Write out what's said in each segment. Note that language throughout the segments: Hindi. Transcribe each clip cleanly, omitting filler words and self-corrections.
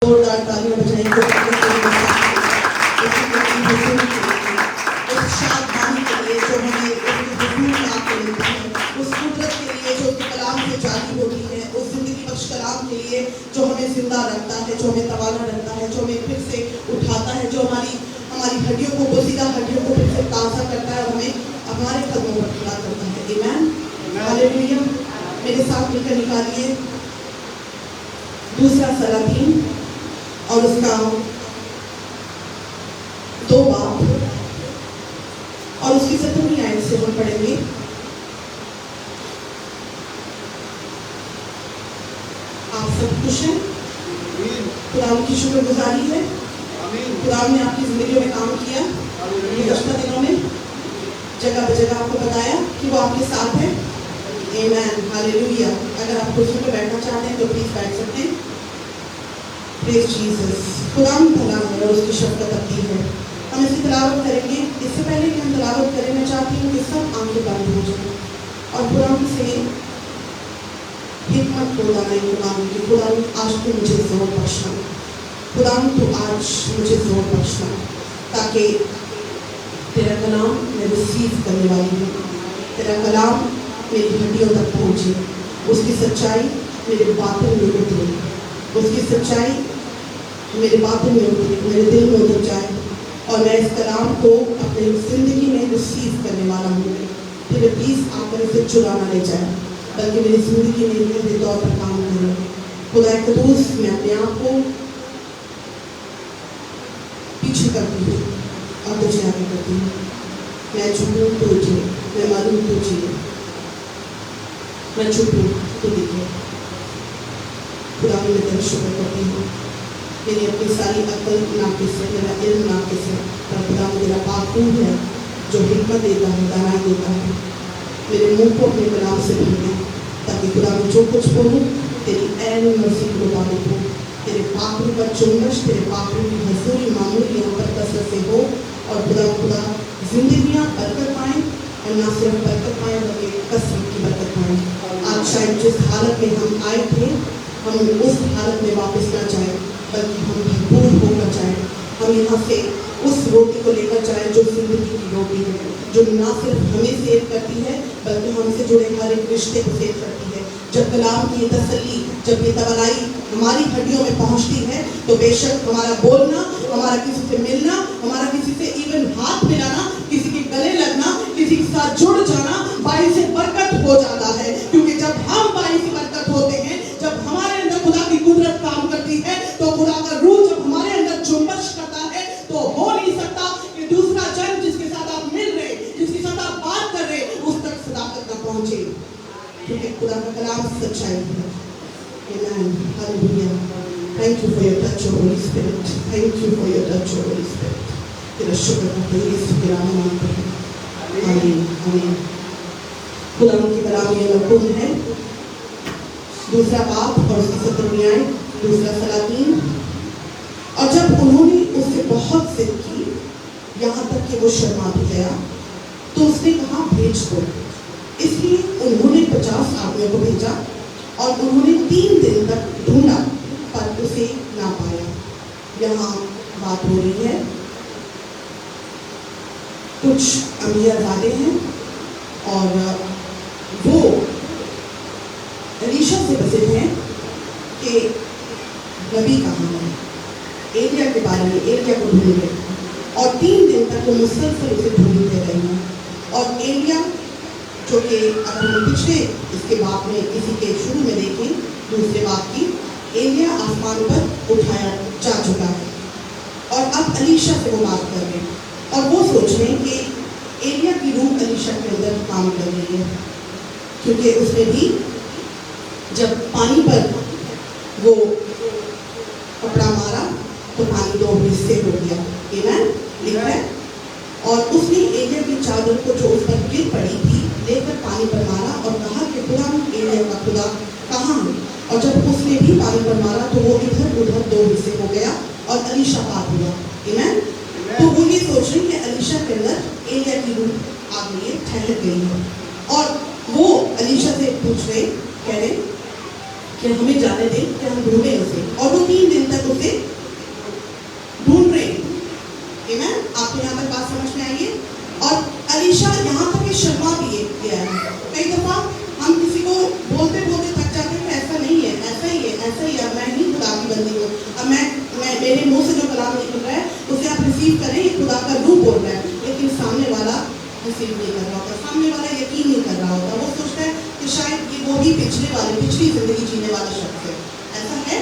जोरदार तालियां बजाएंगे उस शाद बानी के लिए जो हमें मिलती है, उस कुदरत के लिए जो कलाम से जारी होती है, उस जिंदगी बख्श कलाम के लिए जो हमें जिंदा रखता है, जो हमें तवाना रखता है, जो हमें फिर से उठाता है, जो हमारी हड्डियों को बोसीदा हड्डियों को फिर से ताज़ा करता है और हमें हमारे कदमों पर खड़ा करता है। आमीन, हालेलुया। मेरे साथ मिलकर निकालिए दूसरा सलातीन और उसका 2 बाब और उसकी 17वीं आयत से हम पढ़ेंगे। आप सब खुश हैं? खुदा की शुक्रगुजारी है। खुदा ने आपकी जिंदगी में काम किया, गुज़श्ता दिनों में जगह बजगह आपको बताया कि वो आपके साथ है। आमीन, हालेलुया। अगर आप कुर्सी पर बैठना चाहते हैं तो प्लीज बैठ सकते हैं। Praise Jesus. खुदा भला है और उसकी शफ़क़त अब्दी है। हम इसकी तिलावत करेंगे। इससे पहले कि हम तिलावत करें, मैं चाहती हूँ कि सब आंखें बंद हो जाएं और खुदा से हिकमत को दाने को मांगे कि खुदा आज तो मुझे जोर बख्शना, खुदा तो आज मुझे जोर बख्शना, ताकि तेरा कलाम मैं रिसीव करने वाली हूँ। तेरा कलाम मेरी हड्डियों तक पहुँचे, उसकी सच्चाई मेरे बातों में उतरे, उसकी सच्चाई मेरे बातों में उतरे, मेरे दिल में उतर जाए और मैं इस कलाम को अपनी ज़िंदगी में रिसीव करने वाला हूँ। फिर प्लीज़ आकर इसे चुरा ना ले जाए, बल्कि मेरी ज़िंदगी में मेरे तौर पर काम करे। खुदा क़ुद्दूस, मैं अपने आप को पीछे करती हूँ और तुझे आगे करती हूँ। मैं झूठूँ तो जिए, मैं मरूँ तो जिए, मैं छुपूँ तो दिखे। खुदा मैं तेरा शुक्र करती हूँ। मेरी अपनी सारी अक्ल नाकिस है, मेरा इल्म नाकिस है, पर खुदा मेरा पाक रूह है जो हिकमत देता है, दानाई देता है। मेरे मुंह को अपने कलाम से भर दे, ताकि खुदा मैं जो कुछ बोलूँ तेरी ऐन मर्ज़ी के मुताबिक हो। तेरे पाक रूह का चुम्बश, तेरे पाक रूह की हज़ूरी मामूल यहाँ पर कसरत से हो और खुदा जिंदगियाँ बरकत पाएँ और ना सिर्फ बरकत पाएँ बल्कि कसरत की बरकत पाएँ। आज शायद जिस हालत में हम आए थे, हम उस हालत में वापस ना जाएं, बल्कि हम भरपूर होकर जाएं। हम यहाँ से उस रोटी को लेकर जाएं जो जिंदगी की रोटी है, जो ना सिर्फ हमें सेव करती है बल्कि हमसे जुड़े हर एक रिश्ते को सेव करती है। जब कलाम की ये तसल्ली, जब ये तवानाई हमारी हड्डियों में पहुँचती है, तो बेशक हमारा बोलना, हमारा किसी से मिलना, हमारा किसी से इवन हाथ मिलाना, किसी के गले लगना, किसी के साथ जुड़ जाना बाइस बरकत हो जाता है। क्योंकि जब हम बाइस बरकत होते हैं, जब हमारे अंदर खुदा की कुदरत काम करती है, तो खुदा का रूह जब हमारे अंदर जुम्बश करता है, तो हो नहीं सकता कि दूसरा जन जिसके साथ आप मिल रहे, जिसके साथ आप बात कर रहे, उस तक सदाकत ना पहुंचे, क्योंकि खुदा का कलाम सच्चाई है। आमीन, hallelujah. Thank you for your touch Holi spirit, thank you for your touch Holi spirit. तेरा शुक्र करते हैं, यीशु के नाम में मांगते हैं। आमीन, आमीन। खुदा की कलाम ये मरकूम है, दूसरा बाब और उसकी 17वीं आयत, दूसरा सलातीन। और जब उन्होंने उससे बहुत जिद की, यहाँ तक कि वो शर्मा भी गया, तो उसने कहा भेज दो। इसलिए उन्होंने 50 आदमियों को भेजा और उन्होंने 3 दिन तक ढूंढा पर उसे ना पाया। यहाँ बात हो रही है, कुछ अमीरजादे हैं और वो एलीशा से प्रसिद्ध हैं कि नबी कहाँ है, एलिया के बारे में, एलिया को ढूंढे और 3 दिन तक वो मुसलसल उसे ढूंढते रहे हैं। और एलिया जो कि अपने पिछले इसके बात में इसी के शुरू में देखें, दूसरे बात की, एलिया आसमान पर उठाया जा चुका है और अब एलीशा से वो बात कर रहे हैं और वो सोच रहे हैं कि एलिया की रूह एलीशा के अंदर काम कर रही है, क्योंकि उसने भी जब पानी पर वो कपड़ा मारा तो पानी 2 हिस्से हो गया। आमीन, लिखा है। और उसने एलिया की चादर को जो उस पर गिर पड़ी थी लेकर पानी पर मारा और कहा कि खुदा एलिया का खुदा कहाँ है। और जब उसने भी पानी पर मारा तो वो इधर उधर 2 हिस्से हो गया और एलीशा पार हुआ। आमीन। तो वो ये सोच रहे कि एलीशा के अंदर एलिया की रूह आ गई है, ठहर गई है और वो एलीशा से पूछ रहे, कह रहे कि हमें जाने दें कि हम ढूंढे उसे। और वो 3 दिन तक उसे रिसीव करें, ये खुदा का रूह बोल रहा है, लेकिन सामने वाला रिसीव नहीं कर रहा होता, सामने वाला यकीन नहीं कर रहा होता। वो सोचता है कि शायद ये वो ही पिछली जिंदगी जीने वाला शख्स है। ऐसा है?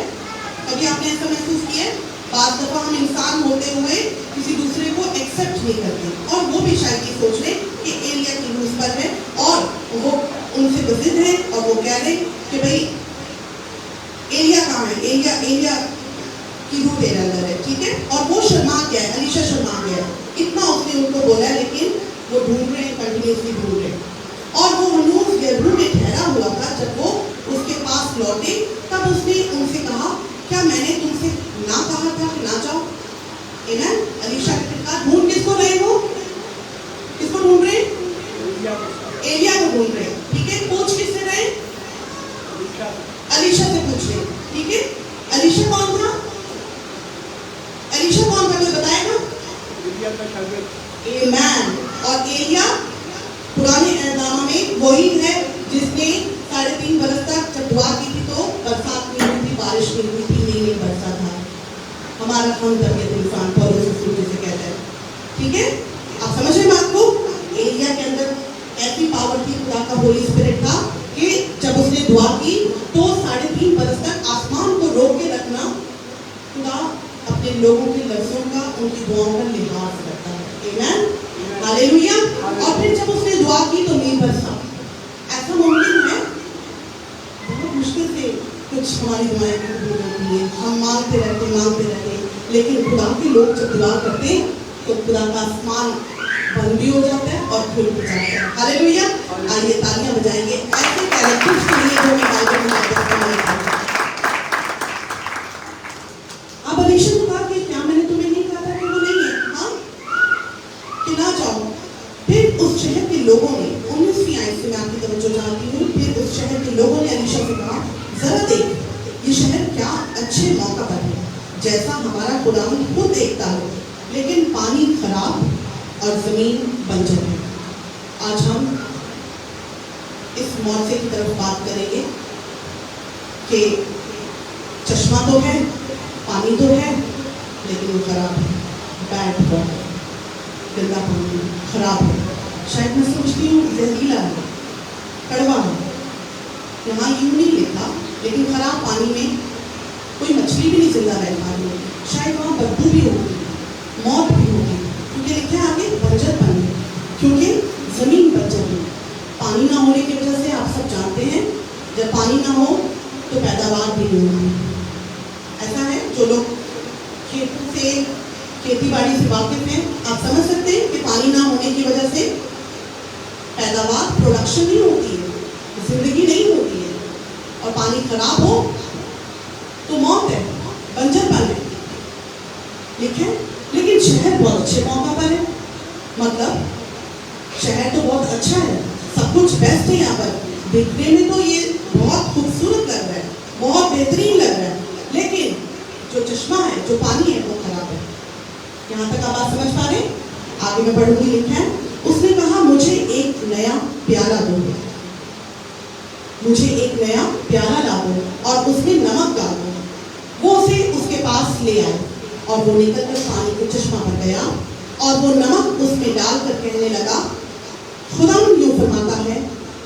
कभी आपने ऐसा महसूस किया? बात दफा हम इंसान होते हुए किसी दूसरे को एक्सेप्ट नहीं करते, और वो भी शायद ये सोच रहे कि एलिया की रूह पर है और वो उनसे प्रसिद्ध है, और वो कह रहे कि भाई एलिया कहाँ है, एलिया की रूह तेरे अंदर है, ठीक है। और वो शर्मा गया है, अलीशा शर्मा गया है, इतना उसने उनको बोला है, लेकिन वो ढूंढ रहे हैं, कंटिन्यूसली ढूंढ रहे हैं। और वो मनुष्य गेरू में ठहरा हुआ था, जब वो उसके पास लौटे तब उसने उनसे कहा, क्या मैंने तुमसे ना कहा था कि ना जाओ? आमीन। अलीशा के पास ढूंढ किसको रहे हो? किसको ढूंढ रहे? एलिया को ढूंढ रहे, ठीक है। पूछ किससे रहे? अलीशा से पूछ रहे, ठीक है। अलीशा कौन था? अलीशा कौन था, कोई बताएगा? आमीन। और एलिया पुराने एहदामा में वही है जिसने 3.5 बरस तक जब दुआ की थी तो बरसात नहीं हुई थी, बारिश नहीं हुई थी, नहीं बरसा था। हमारा हम तबियत इंसान पौलुस जिसे कहते हैं, ठीक है। आप समझ रहे बात को? एलिया के अंदर ऐसी पावर थी, खुदा का होली स्पिरिट था कि जब उसने दुआ की तो 3.5 बरस तक आसमान को रोक के रखना, खुदा अपने लोगों के लफ्जों का, उनकी दुआओं का लिहाज करता है। आमीन, हालेलुया। और फिर जब उसने दुआ की तो नहीं बरसा। ऐसा मुमकिन है? बहुत मुश्किल से कुछ हमारी दुआएं कबूल होती है, हम मांगते रहते, लेकिन खुदा के लोग जब दुआ करते हैं तो खुदा का आसमान बंद भी हो जाता है और खुल भी जाता है। हालेलुया। आइए तालियां बजाएंगे ऐसे कैरेक्टर्स के लिए जो बाइबल में आते हैं। अब अलीशा ने कहा कि क्या मैंने तुम्हें नहीं कहा था कि वो नहीं है, हाँ, कि ना जाओ। फिर उस शहर के लोगों ने, 19वीं आयत से मैं आपकी तवज्जो चाहती हूँ, फिर उस शहर के लोगों ने अलीशा से कहा, जरा देख, ये शहर क्या अच्छे मौका पर है, जैसा हमारा खुदावंद खुद देखता है, लेकिन पानी खराब और जमीन बंजर है। आज हम इस मौजे की तरफ बात करेंगे कि चश्मा तो है, पानी तो है, लेकिन वो खराब है, बैड है, गंदा पानी खराब है। शायद मैं सोचती हूँ जहरीला है, कड़वा है। यहाँ यूं नहीं लिखा, लेकिन खराब पानी में कोई मछली भी नहीं जिंदा रह पा रही है। शायद वहाँ बदबू भी होगी, मौत भी होगी, क्योंकि लिखा है आगे बंजर पानी, क्योंकि जमीन बंजर है। पानी ना होने की वजह से आप सब जानते हैं, जब पानी ना हो तो पैदावार भी नहीं होगी। ऐसा है, जो लोग खेतों से, खेती बाड़ी से वाकिफ हैं, आप समझ सकते हैं कि पानी ना होने की वजह से पैदावार, प्रोडक्शन नहीं होती है, जिंदगी नहीं होती है। और पानी खराब हो तो मौत है, बंजरपन है, लिखे। लेकिन शहर बहुत अच्छे मौका पर है, मतलब शहर तो बहुत अच्छा है, सब कुछ बेस्ट है यहाँ पर, देखने में तो ये बहुत खूबसूरत लग रहा है, बहुत बेहतरीन लग रहा है, लेकिन जो चश्मा है, जो पानी है, वो खराब है। यहाँ तक आप बात समझ पा रहे? आगे मैं पढ़ूंगी, लिखा है, उसने कहा, मुझे एक नया प्याला दो, मुझे एक नया प्याला ला दो और उसमें नमक डाल दो। वो उसे उसके पास ले आए और वो निकलकर पानी के चश्मा पर गया और वो नमक उसमें डालकर कहने लगा, खुदा यूं फरमाता है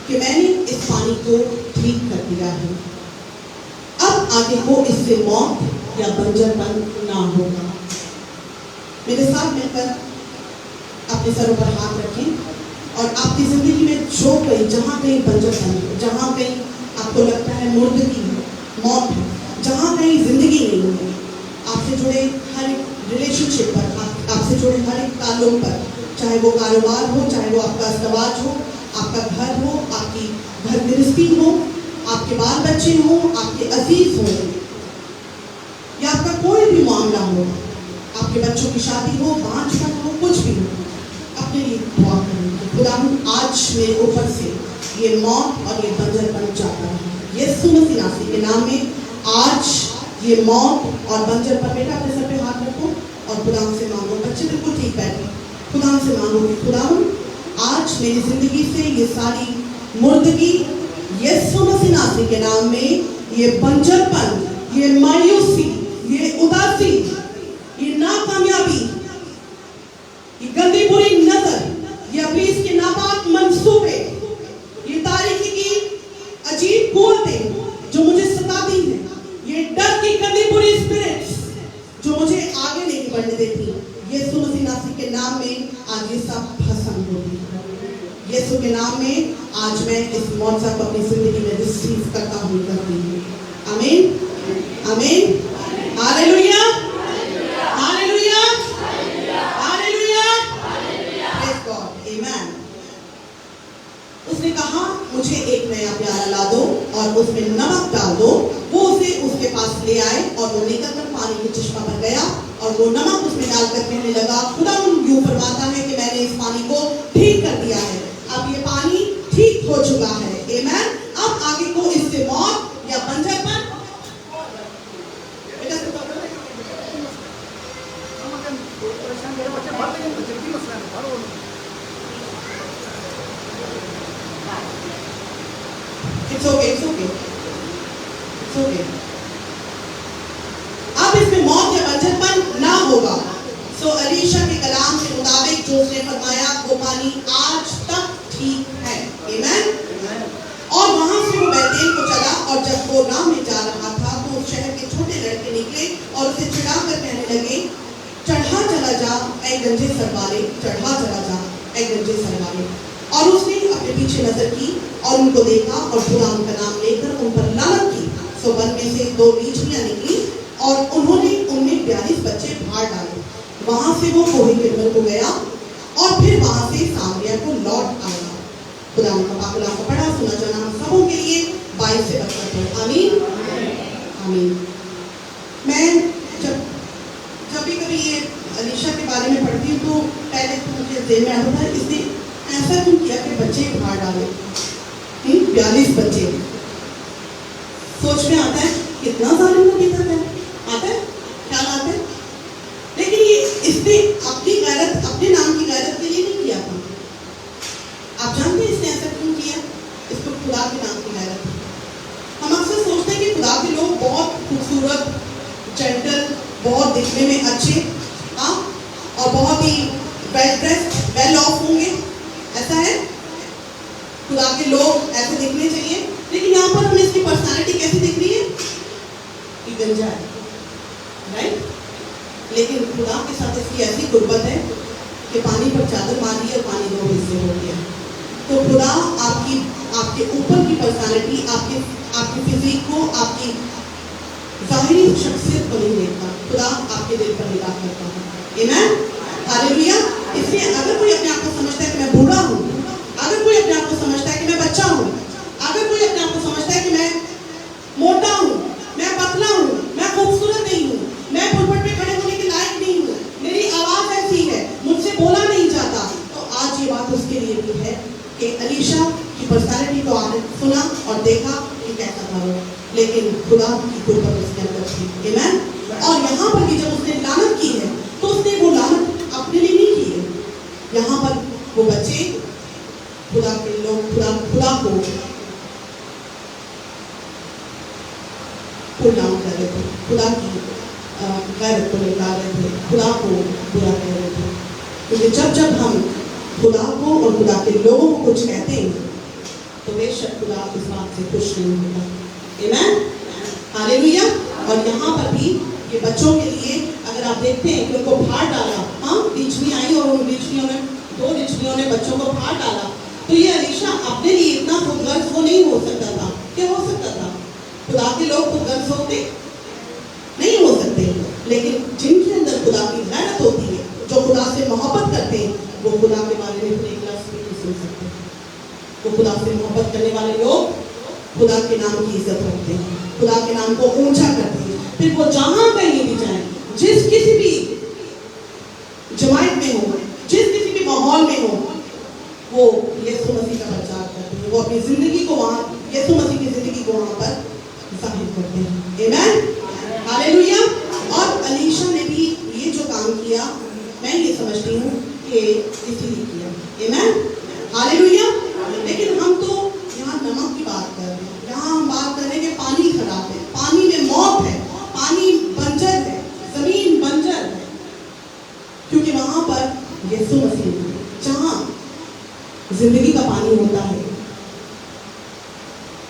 कि मैंने इस पानी को ठीक कर दिया है, अब आगे को इससे मौत या बंजरपन ना होगा। मेरे साथ मिलकर अपने सरों पर हाथ रखें और आपकी जिंदगी में जो कहीं, जहाँ कहीं बंजरपन है, जहाँ कहीं आपको लगता है मुर्दगी है, मौत है, जहाँ कहीं जिंदगी नहीं है, आपसे जुड़े हर एक रिलेशनशिप पर, आपसे जुड़े हर एक ताल्लुक पर, चाहे वो कारोबार हो, चाहे वो आपका अस्तवाज हो, आपका घर हो, आपकी घर गृहस्थी हो, आपके बाल बच्चे हो, आपके अजीज हो, या आपका कोई भी मामला हो, आपके बच्चों की शादी हो, बांझपन हो, कुछ भी हो, अपने लिए दुआ करें, खुदा आज मेरे ऊपर से ये मौत और ये बंजरपन जाता है, यीशु मसीह नासरी के नाम में। आज ये मौत और बंजरपन, बेटा अपने सर पे हाथ रखो और खुदा से मांगो, बच्चे बिल्कुल ठीक बैठे, खुदा से मांगो कि खुदा आज मेरी जिंदगी से ये सारी मुर्दगी यीशु मसीह नासरी के नाम में, ये बंजरपन, ये मायूसी, ये उदासी, ये नाकामयाबी, पंडितें थी, यीशु मसीह नासरी के नाम में आज ये सब भस्म होगी। यीशु के नाम में आज मैं इस मौजूदा को अपनी जिंदगी में रिसीव करता हूँ, करती हूँ। आमीन, आमीन, hallelujah, hallelujah, hallelujah, praise God, आमीन। उसने कहा मुझे एक नया प्याला ला दो और उसमें नमक डाल दो। वो उसे उसके पास ले आए और वो लेकर कर पानी के चश्मा पर गया और वो नमक उसमें डालकर कहने लगा, खुदा यूं फरमाता है कि मैंने इस पानी को ठीक कर दिया है, अब ये पानी ठीक हो चुका है। आमीन। अब आगे को इससे मौत या बंजरपन It's okay, it's okay, it's okay. अब इसमें मौत या बंजरपन ना होगा। सो अलीशा के कलाम के मुताबिक जो उसने फरमाया वो पानी आज तक ठीक है। आमीन। और वहां से वो बैतेल को चला और जब वो राह में जा रहा था तो उस शहर के छोटे लड़के निकले और उसे चिढ़ाकर कहने लगे, चढ़ा चला जा ऐ गंजे सर वाले, चढ़ा चला जा ऐ गंजे सर वाले। और उसने अपने पीछे नजर की और उनको देखा और खुदा उनका नाम लेकर उन पर लानत की। सो वन में से 2 लीचियां निकली और उन्होंने उनमें 42 बच्चे फाड़ डाले। वहां से वो कोहे किरमल को गया और फिर वहां से सामरिया को लौट आया। खुदा उनका पाकलाम को पढ़ा सुना जाना हम सबों के लिए 22 से 32 तक। आमीन, आमीन। मैं जब भी कभी ये अलीशा के बारे में पढ़ती हूँ तो पहले तो मुझे जेल में आता था, इसने ऐसा क्यों किया कि बच्चे फाड़ डाले, 42 बच्चे। सोच में आता है कितना जालिम हकीकत है, आता है ख्याल आता है। लेकिन ये इसने अपनी गैरत, अपने नाम की गैरत के लिए नहीं किया था। आप जानते हैं इसने ऐसा क्यों किया? इसको खुदा के नाम की गैरत थी। हम अक्सर सोचते हैं कि खुदा के लोग बहुत खूबसूरत, जेंटल, बहुत दिखने में अच्छे, हाँ, और बहुत ही वेल ड्रेस्ड, वेल ऑफ होंगे, ऐसा है। खुदा के लोग ऐसे दिखने चाहिए। लेकिन यहाँ पर हमें इसकी पर्सनालिटी कैसी दिख रही है? कि गंजा है, राइट? लेकिन खुदा के साथ इसकी ऐसी गुर्बत है कि पानी पर चादर मार दी और पानी 2 हिस्से हो गया। तो खुदा आपके ऊपर की पर्सनालिटी, आपकी फिजिक को, आपकी जाहिरी शख्सियत को नहीं देखता। खुदा आपके दिल पर निगाह करता है। आमीन, हालेलुया। इसलिए अगर कोई अपने आप को समझता है कि मैं बूढ़ा हूँ, अगर कोई अपने आप को समझता है कि मैं बच्चा हूँ, अगर कोई अपने आप को समझता है कि मैं मोटा हूँ, मैं पतला हूँ, मैं खूबसूरत नहीं हूँ, मैं पुलपट पे खड़े होने के लायक नहीं हूँ, मेरी आवाज ऐसी है, मुझसे बोला नहीं जाता, तो आज ये बात उसके लिए भी है कि अलीशा की पर्सनालिटी को आपने सुना और देखा कि कैसा था वो, लेकिन खुदा की गुर्बत उसके अंदर थी। आमीन। और यहाँ पर भी जब उसने लानत की है तो उसने वो लानत अपने लिए नहीं की है। यहाँ पर वो बच्चे खुदा के लोग खुदा को पुल डाउन कर रहे थे, खुदा की गैरत को निकाल रहे थे, खुदा को बुरा कह रहे थे। क्योंकि जब हम खुदा को और खुदा के लोगों को कुछ कहते हैं तो बेशक खुदा इस बात से खुश नहीं होता। आमीन, हालेलुया। और यहाँ पर भी ये बच्चों के लिए अगर आप देखते हैं कि उनको फाड़ डाला, हाँ, लीचनी आई और उन लीचनियों ने 2 लीचनियों ने बच्चों को फाड़ डाला, तो ये अलीशा अपने लिए इतना खुदगर्ज वो नहीं हो सकता था। क्या हो सकता था? खुदा के लोग खुदगर्ज होते नहीं हो सकते, लेकिन जिनके अंदर खुदा की गैरत होती है, जो खुदा से मोहब्बत करते हैं, वो खुदा के बारे में एक लफ्ज़ भी नहीं सुन सकते। वो खुदा से मोहब्बत करने वाले लोग खुदा के नाम की इज्जत रखते हैं, खुदा के नाम को ऊंचा करते हैं। फिर वो जहां कहीं भी जाए, जिस किसी भी जमात में हो, जिस किसी भी माहौल में हो, वो यीशु मसीह का प्रचार करते हैं। वो अपनी जिंदगी को वहाँ, यीशु मसीह की जिंदगी को वहाँ पर जाहिर करते हैं। आमीन, हालेलुया। और अलीशा ने भी ये जो काम किया, मैं ये समझती हूँ कि इसीलिए किया। आमीन, हालेलुया। लेकिन हम तो यहाँ नमक की बात कर रहे हैं, यहाँ हम बात कर रहे हैं कि पानी खराब है, पानी में मौत है, पानी बंजर है, जमीन बंजर है, क्योंकि वहां पर यीशु मसीह, जहाँ जिंदगी का पानी होता है,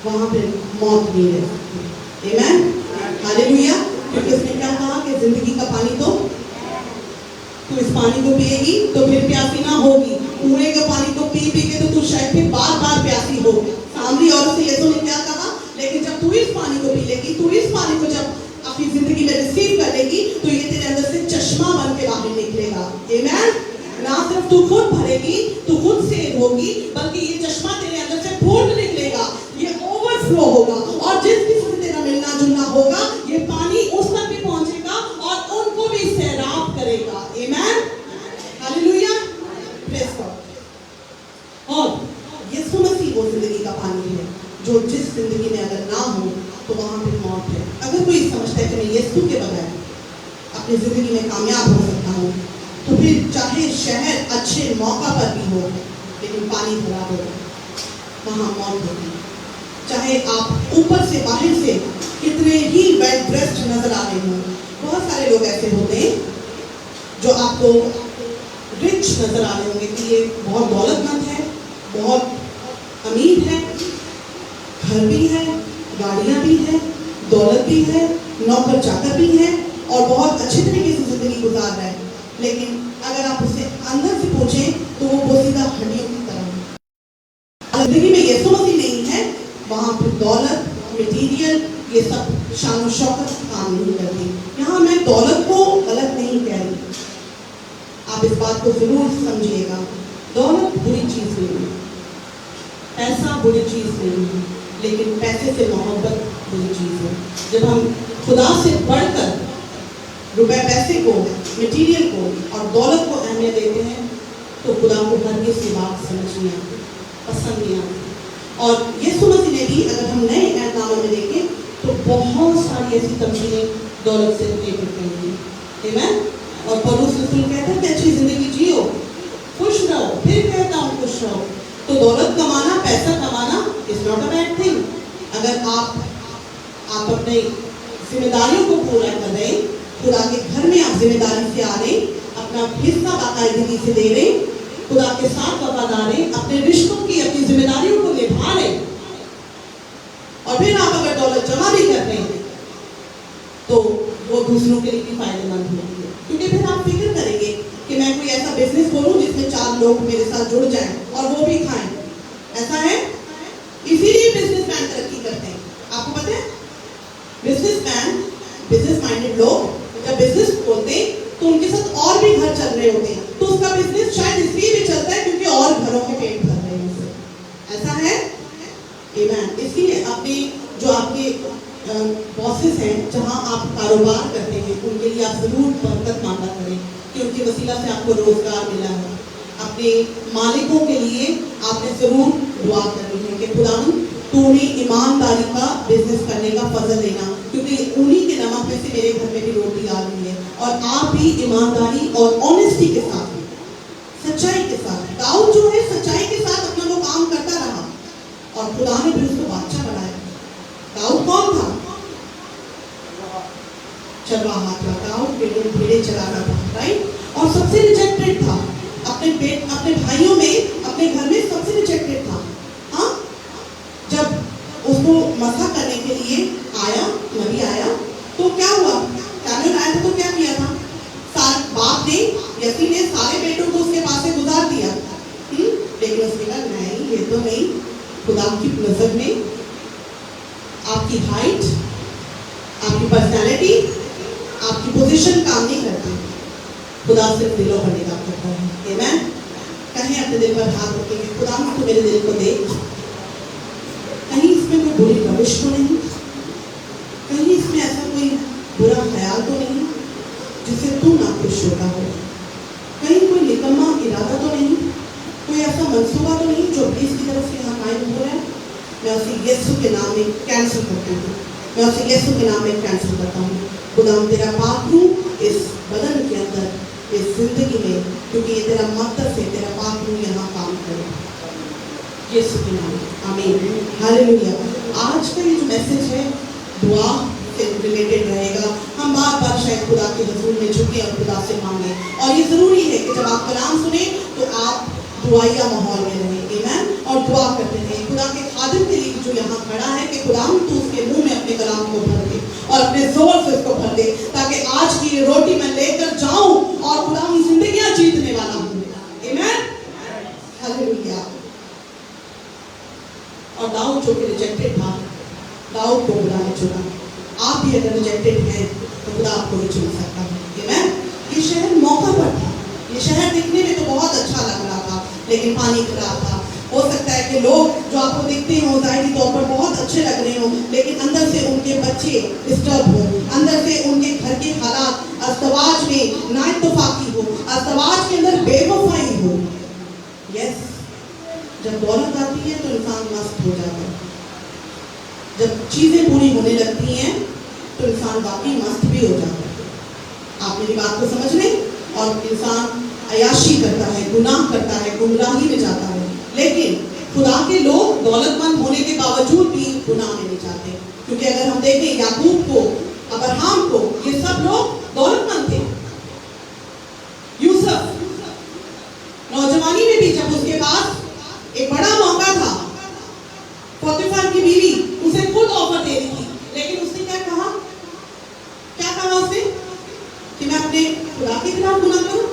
वहां पे मौत नहीं रह सकती। आमीन, हालेलुया। क्योंकि उसने क्या कहा कि जिंदगी का पानी तो तू इस पानी को पिएगी तो फिर प्यासी ना होगी। कुएं का पानी को पी पी के तो तू शायद फिर बार बार प्यासी होगी। सामरी औरत से यीशु ने क्या कहा, लेकिन जब तू इस पानी को पी लेगी, तू इस पानी को जब अपनी जिंदगी में रिसीव कर लेगी, तो ये तेरे अंदर से चश्मा बन के बाहर निकलेगा। आमीन। ना सिर्फ तू खुद भरेगी, तू खुद सेव होगी, बल्कि ये चश्मा तेरे अंदर से फूट निकलेगा, ये ओवरफ्लो होगा, और जिस किसी से तेरा मिलना जुलना होगा, ये पानी उस तक भी पहुंचेगा और उनको भी सैराब करेगा। आमीन। हालेलुया। Praise God. और यीशु मसीह वो जिंदगी का पानी है जो जिस जिंदगी में अगर ना हो तो वहां पे मौत है। अगर कोई समझता है कि मैं यीशु के बगैर अपनी जिंदगी में कामयाब हो सकता हूँ, तो फिर चाहे शहर अच्छे मौका पर भी हो, लेकिन पानी खराब हो, वहां मौत होगी। चाहे आप ऊपर से बाहर से कितने ही वेल ड्रेस्ड नजर आ रहे हो। बहुत सारे लोग ऐसे होते हैं जो आपको रिच नजर आ रहे होंगे कि ये बहुत दौलतमंद है, बहुत अमीर है, घर भी है, गाड़ियां भी है, दौलत भी है, नौकर चाकर भी है, और बहुत अच्छे तरीके से जिंदगी गुजार रहा है। लेकिन अगर आप उससे अंदर से पूछें तो वो बोसीदा हड्डियों की तरह है। जिंदगी में यीशु मसीह नहीं है, वहां पर दौलत, मटीरियल, ये सब शान शौकत काम नहीं करती। यहाँ मैं दौलत को गलत नहीं कह रही, आप इस बात को जरूर समझिएगा। दौलत बुरी चीज नहीं है, पैसा बुरी चीज नहीं है, लेकिन पैसे से मोहब्बत बुरी चीज है। जब हम खुदा से बढ़कर रुपए पैसे को, मटेरियल को और दौलत को अहमियत देते हैं, तो खुदा को हर किसी बात समझ नहीं आती, पसंद नहीं आती। और यीशु मसीह ने भी, अगर हम नए ऐतनामे में देखें, तो बहुत सारी ऐसी तमकीनें दौलत से रिलेटेड करेंगी। आमीन। और पौलुस रसूल कहता है कि अच्छी जिंदगी जियो, खुश रहो, फिर कहता हूँ खुश रहो। तो दौलत कमाना, पैसा कमाना is not a bad thing. अगर आप अपने जिम्मेदारियों को पूरा कर रहे, खुदा के घर में आप जिम्मेदारी से आ रहे, अपना हिस्सा बाकायदगी से दे रहे, खुदा के साथ वफादार हैं, अपने रिश्तों की, अपनी जिम्मेदारियों को निभा रहे, और फिर आप अगर दौलत जमा भी कर रहे हैं, तो वो दूसरों के लिए भी फायदेमंद होगी। क्योंकि फिर आप फिक्र करेंगे कि मैं कोई ऐसा बिजनेस खोलूं जिसमें 4 लोग मेरे साथ जुड़ जाएं और वो भी खाएं। ऐसा है, इसीलिए बिजनेसमैन तरक्की करते हैं। आपको पता है, बिजनेसमैन, बिजनेस माइंडेड लोग जब बिजनेस खोलते हैं तो उनके साथ और भी घर चल रहे होते हैं, तो उसका बिजनेस शायद इसलिए भी चलता है क्योंकि और घरों के पेट भर रहे हैं उससे। ऐसा है। आमीन। इसलिए अपने जो आपके बॉसेस हैं, जहां आप कारोबार करते हैं, उनके लिए आप जरूर बरकत मांगा करें कि उनके वसीला से आपको रोजगार मिला है। अपने मालिकों के लिए आपने जरूर दुआ करनी है कि खुदावंद तू उन्हें ईमानदारी का बिजनेस करने का फजल देना, क्योंकि उन्हीं के नमक में से मेरे घर में भी रोटी आ रही है। और आप भी ईमानदारी और ऑनेस्टी के साथ, सच्चाई के साथ, दाऊद जो है सच्चाई के साथ अपना वो काम करता रहा, और खुदा ने भी उसको बादशाह बनाया। दाऊद कौन था? चरवाहा था। दाऊद भेड़े चरा रहा था, राइट। और सबसे रिजेक्टेड था, अपने भाइयों में, अपने घर में सबसे रिजेक्टेड था। हाँ, जब उसको मसा करने के लिए आया, नबी आया, तो क्या हुआ? सैमुएल आया था तो क्या किया था? बाप ने, यसी ने सारे बेटों को उसके पास से गुजार दिया। लेकिन उसने कहा नहीं, ये तो नहीं। खुदा की नजर में आपकी हाइट, आपकी पर्सनालिटी, आपकी पोजीशन काम नहीं करती। खुदा सिर्फ दिलों पर निगाह करता है। आमीन। कहीं अपने दिल पर हाथ रखेंगे, खुदा तू मेरे दिल को देख, कहीं इसमें कोई बुरी रविश तो नहीं, कहीं इसमें ऐसा कोई बुरा ख्याल तो नहीं जिससे तू ना खुश होता हो, कहीं कोई निकम्मा इरादा तो नहीं, कोई ऐसा मंसूबा तो नहीं जो इब्लीस की तरफ से यहाँ कायम हो रहा है। मैं उसे यीशु के नाम में कैंसिल करती हूँ, मैं उसे यीशु के नाम में कैंसिल करता हूँ। खुदाम तेरा पाक रूह इस बदन के अंदर, इस जिंदगी में, क्योंकि ये तेरा मकसद है, तेरा पाक रूह यहाँ काम करे, यीशु के नाम में। आमीन। हालेलुया। आज का ये जो मैसेज है दुआ से रिलेटेड रहेगा। हम बार बार शायद खुदा के हुजूर में झुके और खुदा से मांगे, और ये जरूरी है कि जब आप कलाम सुने तो आप दुआया माहौल में रहें। आमीन। और दुआ करते हैं खुदा के खादिम के लिए जो यहाँ खड़ा है कि खुदा तू उसके मुंह में अपने कलाम को भर दे और अपने जोर से उसको भर दे, ताकि आज की ये रोटी मैं लेकर जाऊं और खुदा जिंदगी लेकिन पानी खराब था। हो सकता है कि लोग जो आपको दिखते हो ज़ाहिरी तौर पर बहुत अच्छे लग रहे हो, लेकिन अंदर से उनके बच्चे डिस्टर्ब हो, अंदर से उनके घर के हालात अस्तवाज में नाइतफाकी हो, अस्तवाज के अंदर बेवफाई हो। यस, जब दौलत आती है तो इंसान मस्त हो जाता है, जब चीज़ें पूरी होने लगती हैं तो इंसान वाकई मस्त भी हो जाता है। आप मेरी बात को समझ लें। और इंसान अयाशी करता है, गुनाह करता है, गुमराही में जाता है। लेकिन खुदा के लोग दौलतमंद होने के बावजूद भी गुनाह में नहीं जाते, क्योंकि अगर हम देखें याकूब को, अब्राहम को, ये सब लोग दौलतमंद थे। यूसुफ नौजवानी में भी जब उसके पास एक बड़ा मौका था, पोतीफर की बीवी उसे खुद ऑफर दे रही थी, लेकिन उसने क्या कहा उसने कि मैं अपने खुदा के खिलाफ गुनाह करूं।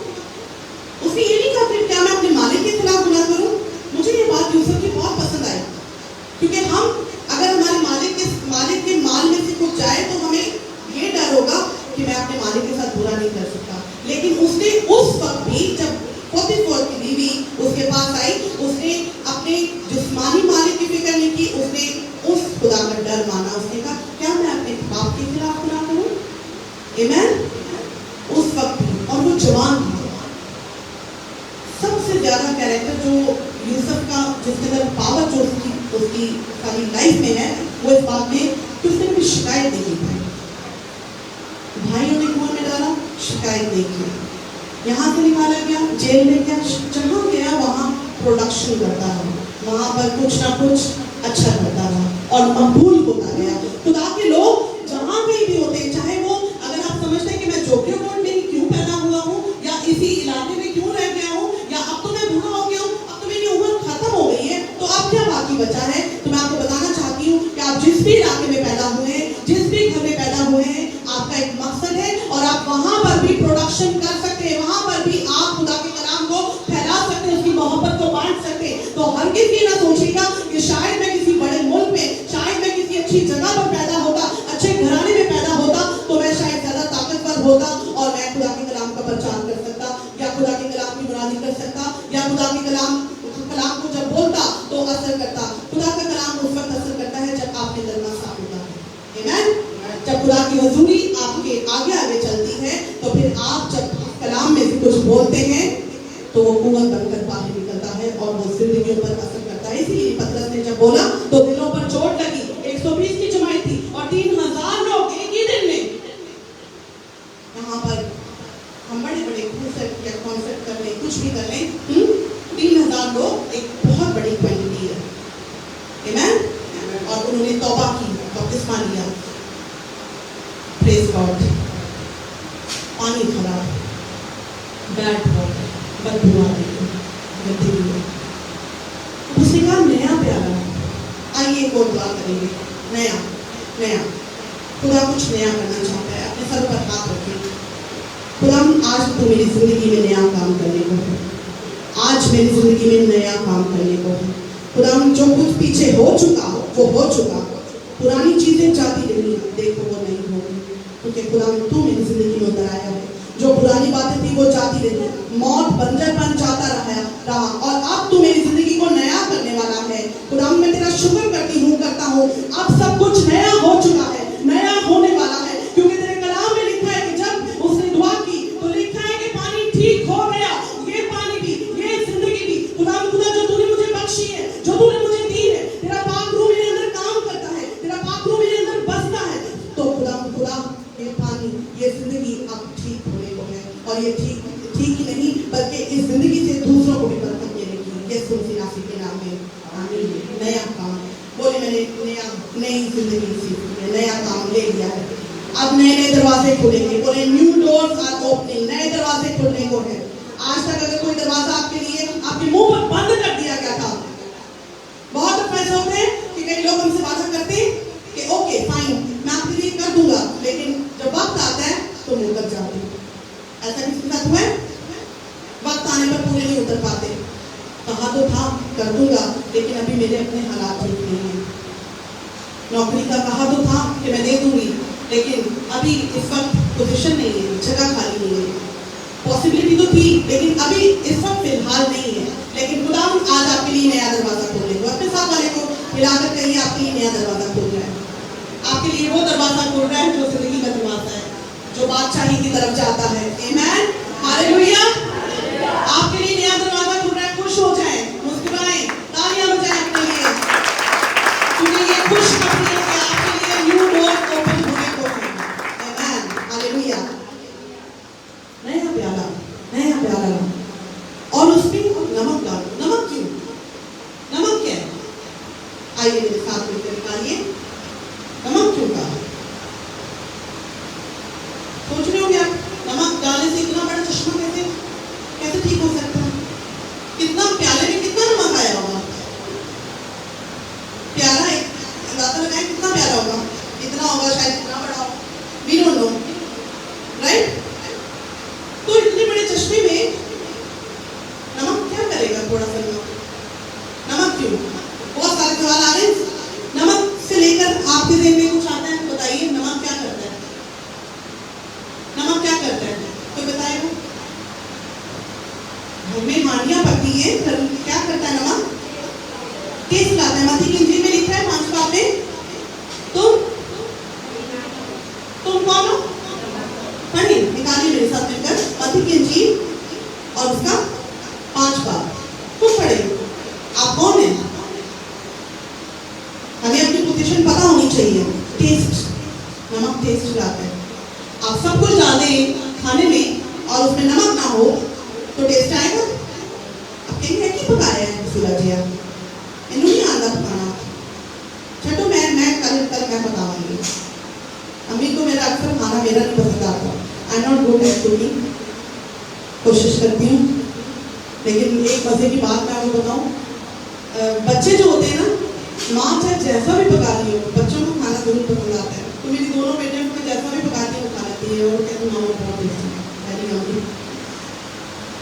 उसने ये नहीं कहा कि क्या मैं अपने मालिक के खिलाफ गुनाह करूं। मुझे ये बात यूसुफ की बहुत पसंद आई, क्योंकि हम अगर हमारे मालिक के माल में से कुछ जाए तो हमें ये डर होगा कि मैं अपने मालिक के साथ बुरा नहीं कर सकता। लेकिन उसने उस वक्त भी, जब पोतीफर की बीवी उसके पास आई, उसने अपने जिस्मानी मालिक की फिक्र नहीं की, उसने उस खुदा का डर माना। उसने कहा क्या मैं अपने बाप के खिलाफ गुनाह करूं? आमीन। उस वक्त भी, और वो जवान था। सबसे ज्यादा कैरेक्टर जो यूसुफ का, जिसके अंदर पावर जो उसकी सारी लाइफ में है, वो इस बात में कि उसने कभी शिकायत नहीं की। भाइयों ने कुएं में डाला, शिकायत नहीं की, यहाँ से निकाला गया, जेल में गया, जहाँ गया वहाँ प्रोडक्शन करता रहा, वहाँ पर कुछ ना कुछ अच्छा करता रहा और मकबूल होता गया। खुदा के लोग जहाँ कहीं भी होते, चाहे वो, अगर आप समझते हैं कि मैं जोगियों रोड में ही क्यों पैदा हुआ हूँ, या इसी इलाके में क्यों रह गया हूँ, या अब तो मैं बूढ़ा हो गया हूँ, अब तो मेरी उम्र खत्म हो गई है, तो अब क्या बाकी बचा है, तो मैं आपको बताना चाहती हूँ कि आप जिस भी इलाके में पैदा हुए हैं, जिस भी घर में पैदा हुए हैं, आपका एक मकसद है और आप वहाँ पर भी प्रोडक्शन कर सकते हैं, वहाँ पर भी आप खुदा के कलाम को फैला सकते हैं, उसकी मोहब्बत को बांट सकते हैं। तो हर किसी ना सोचेगा कि शायद मैं किसी बड़े मुल्क में, शायद मैं किसी अच्छी जगह पर पैदा होता, अच्छे घराने में पैदा होता, तो मैं शायद ज्यादा ताकतवर होता और मैं खुदा के कलाम का प्रचार कर सकता, या खुदा के कलाम की मुरादी कर सकता, या खुदा के कलाम को जब बोलता तो असर करता। खुदा का कलाम उस वक्त असर करता है जब आपके दिल में साफ होता है। आमीन। जब खुदा की हुजूरी आपके आगे आगे चलती है, तो फिर आप जब कलाम में से कुछ बोलते हैं तो वो कुआं बनकर बाहर निकलता है और वो जिंदगियों पर असर करता है। इसीलिए पतरस ने जब बोला तो दिलों पर चोट लगी। 120 की जमाई थी और 3000 लोग एक ही दिन में। यहाँ पर हम बड़े बड़े कॉन्सेप्ट या कॉन्सेप्ट कर लें, कुछ भी कर लें, 3000 लोग एक बहुत बड़ी क्वांटिटी है। आमीन। और उन्होंने तौबा की, बपतिस्मा लिया। Praise God. पानी खराब, बैड वाटर, बदबू आ रही है, गंदगी। उसने कहा नया प्याला, आइए को दुआ करेंगे। नया नया खुदा कुछ नया करना चाहता है। अपने सर पर हाथ रखिए। खुदा आज तो मेरी जिंदगी में नया काम करने को है, आज मेरी जिंदगी में नया काम करने को है। खुदा जो कुछ पीछे हो चुका हो वो हो चुका, पुरानी चीजें जाती रही, देखो वो नहीं होगी, क्योंकि खुदा तू मेरी जिंदगी में उतर आया है। जो पुरानी बातें थी वो जाती रही, मौत बंजरपन जाता रहा और अब तू मेरी जिंदगी को नया करने वाला है। खुदा मैं तेरा शुक्र करता हूँ, अब सब कुछ नया हो चुका है, नया होने वाला है, क्योंकि तेरे कलाम में लिखा है कि जब उसने दुआ की तो लिखा है कि पानी ठीक हो गया। ये पानी भी, ये जिंदगी भी, खुदा जो तूने मुझे बख्शी है, जो तूने मुझे दी है, तेरा पाक रूह मेरे अंदर काम करता है, तेरा पाक रूह मेरे अंदर बसता है, तो खुदा ये पानी, ये जिंदगी अब ठीक होने को है। और ये ठीक ही नहीं बल्कि इस जिंदगी से दूसरों को भी बरकत मिलेगी। ये सुनसी नासी के नाम में आमीन। नया काम बोले, मैंने नई जिंदगी सीखी है, नया काम ले लिया है। अब नए नए दरवाजे खुलेंगे। बोले न्यू डोर्स आर ओपनिंग, नए दरवाजे खुलने को है। आज तक अगर कोई दरवाजा आपके लिए आपके मुंह पर बंद कर दिया गया था, बहुत दफा ऐसा होता है कि कई लोग हमसे वादा करते हैं कि ओके फाइन मैं आपके लिए कर दूंगा, लेकिन जब वक्त आता है तो मुंह कर जाते हैं। ऐसा किसी के साथ हुआ है? वक्त आने पर पूरे नहीं उतर पाते। कहा तो था कर दूंगा, लेकिन अभी मेरे अपने हालात ठीक नहीं है। नौकरी का कहा तो था कि मैं दे दूंगी, लेकिन अभी इस वक्त पोजीशन नहीं है, जगह खाली नहीं है। पॉसिबिलिटी तो थी, लेकिन अभी इस वक्त फिलहाल नहीं है। लेकिन लिए नया दरवाजा खोल देंगे। अपने साथ वाले को हिलाकर कहिए आपके लिए नया दरवाजा खोल रहा है, आपके लिए वो दरवाजा खोल रहा है जो जिंदगी का दरवाजा है, जो बादशाही की तरफ जाता है। आमीन, हालेलुया। आपके लिए नया दरवाजा खुल रहा है। खुश हो जाए, मुस्कुराएं, तालियां बजाएं अपने लिए, क्योंकि ये खुशखबरी है कि आपके लिए न्यू डोर ओपन होने को है। आमीन, हालेलुया। नया प्याला, नया प्याला लो और उसमें नमक डालो। नमक क्यों? नमक क्या है? आइए मेरे साथ मिलकर निकालिए। नमक क्यों डाला? सोच रहे होंगे आप, नमक डालने से इतना बड़ा चश्मा कैसे ठीक हो सकता है? कितना प्याले में कितना नमक आया होगा? प्याला एक अंदाजा लगाएं कितना प्याला होगा? इतना होगा, शायद इतना बड़ा हो, वी डोंट नो, राइट? तो इतने बड़े चश्मे में नमक क्या करेगा? थोड़ा सा नमक क्यों? बहुत सारे सवाल आ रहे हैं। नमक से लेकर आपके ज़हन में कुछ आता है? बताइए, नमक क्या करता है? नमक क्या करता है? कोई बताएगा? हमें हानियां पड़ती है, क्या करता है नमक? टेस्ट लाता है। मत्ती की इंजील में लिखा है 5 बाब में, तुम कौन हो? पढ़िए, निकालिए मेरे साथ मिलकर मत्ती की इंजील और उसका 5 बाब। खूब पढ़िए। आप कौन है? हमें अपनी पोजीशन पता होनी चाहिए। टेस्ट, नमक टेस्ट लाता है। आप सब कुछ डाल दें खाने में और उसमें नमक ना हो तो टेस्ट आएगा? आप कहेंगे कि पकाया है सूरजिया, इन्हों नहीं आंदा पकाना। छठो मैं कल मैं बताऊंगी। अम्मी को मेरा अक्सर खाना मेरा नहीं पसंद आता। आई नॉट गुड एट कुकिंग, कोशिश करती हूँ, लेकिन एक मजे की बात मैं आपको बताऊँ। बच्चे जो होते हैं ना, माँ चाहे जैसा भी पका रही हो, बच्चों को खाना जरूर पसंद आता है। तो मेरी दोनों बेटियों को जैसा भी पकाती हूँ खा लेती है और कहती हूँ मामा बहुत टेस्टी है।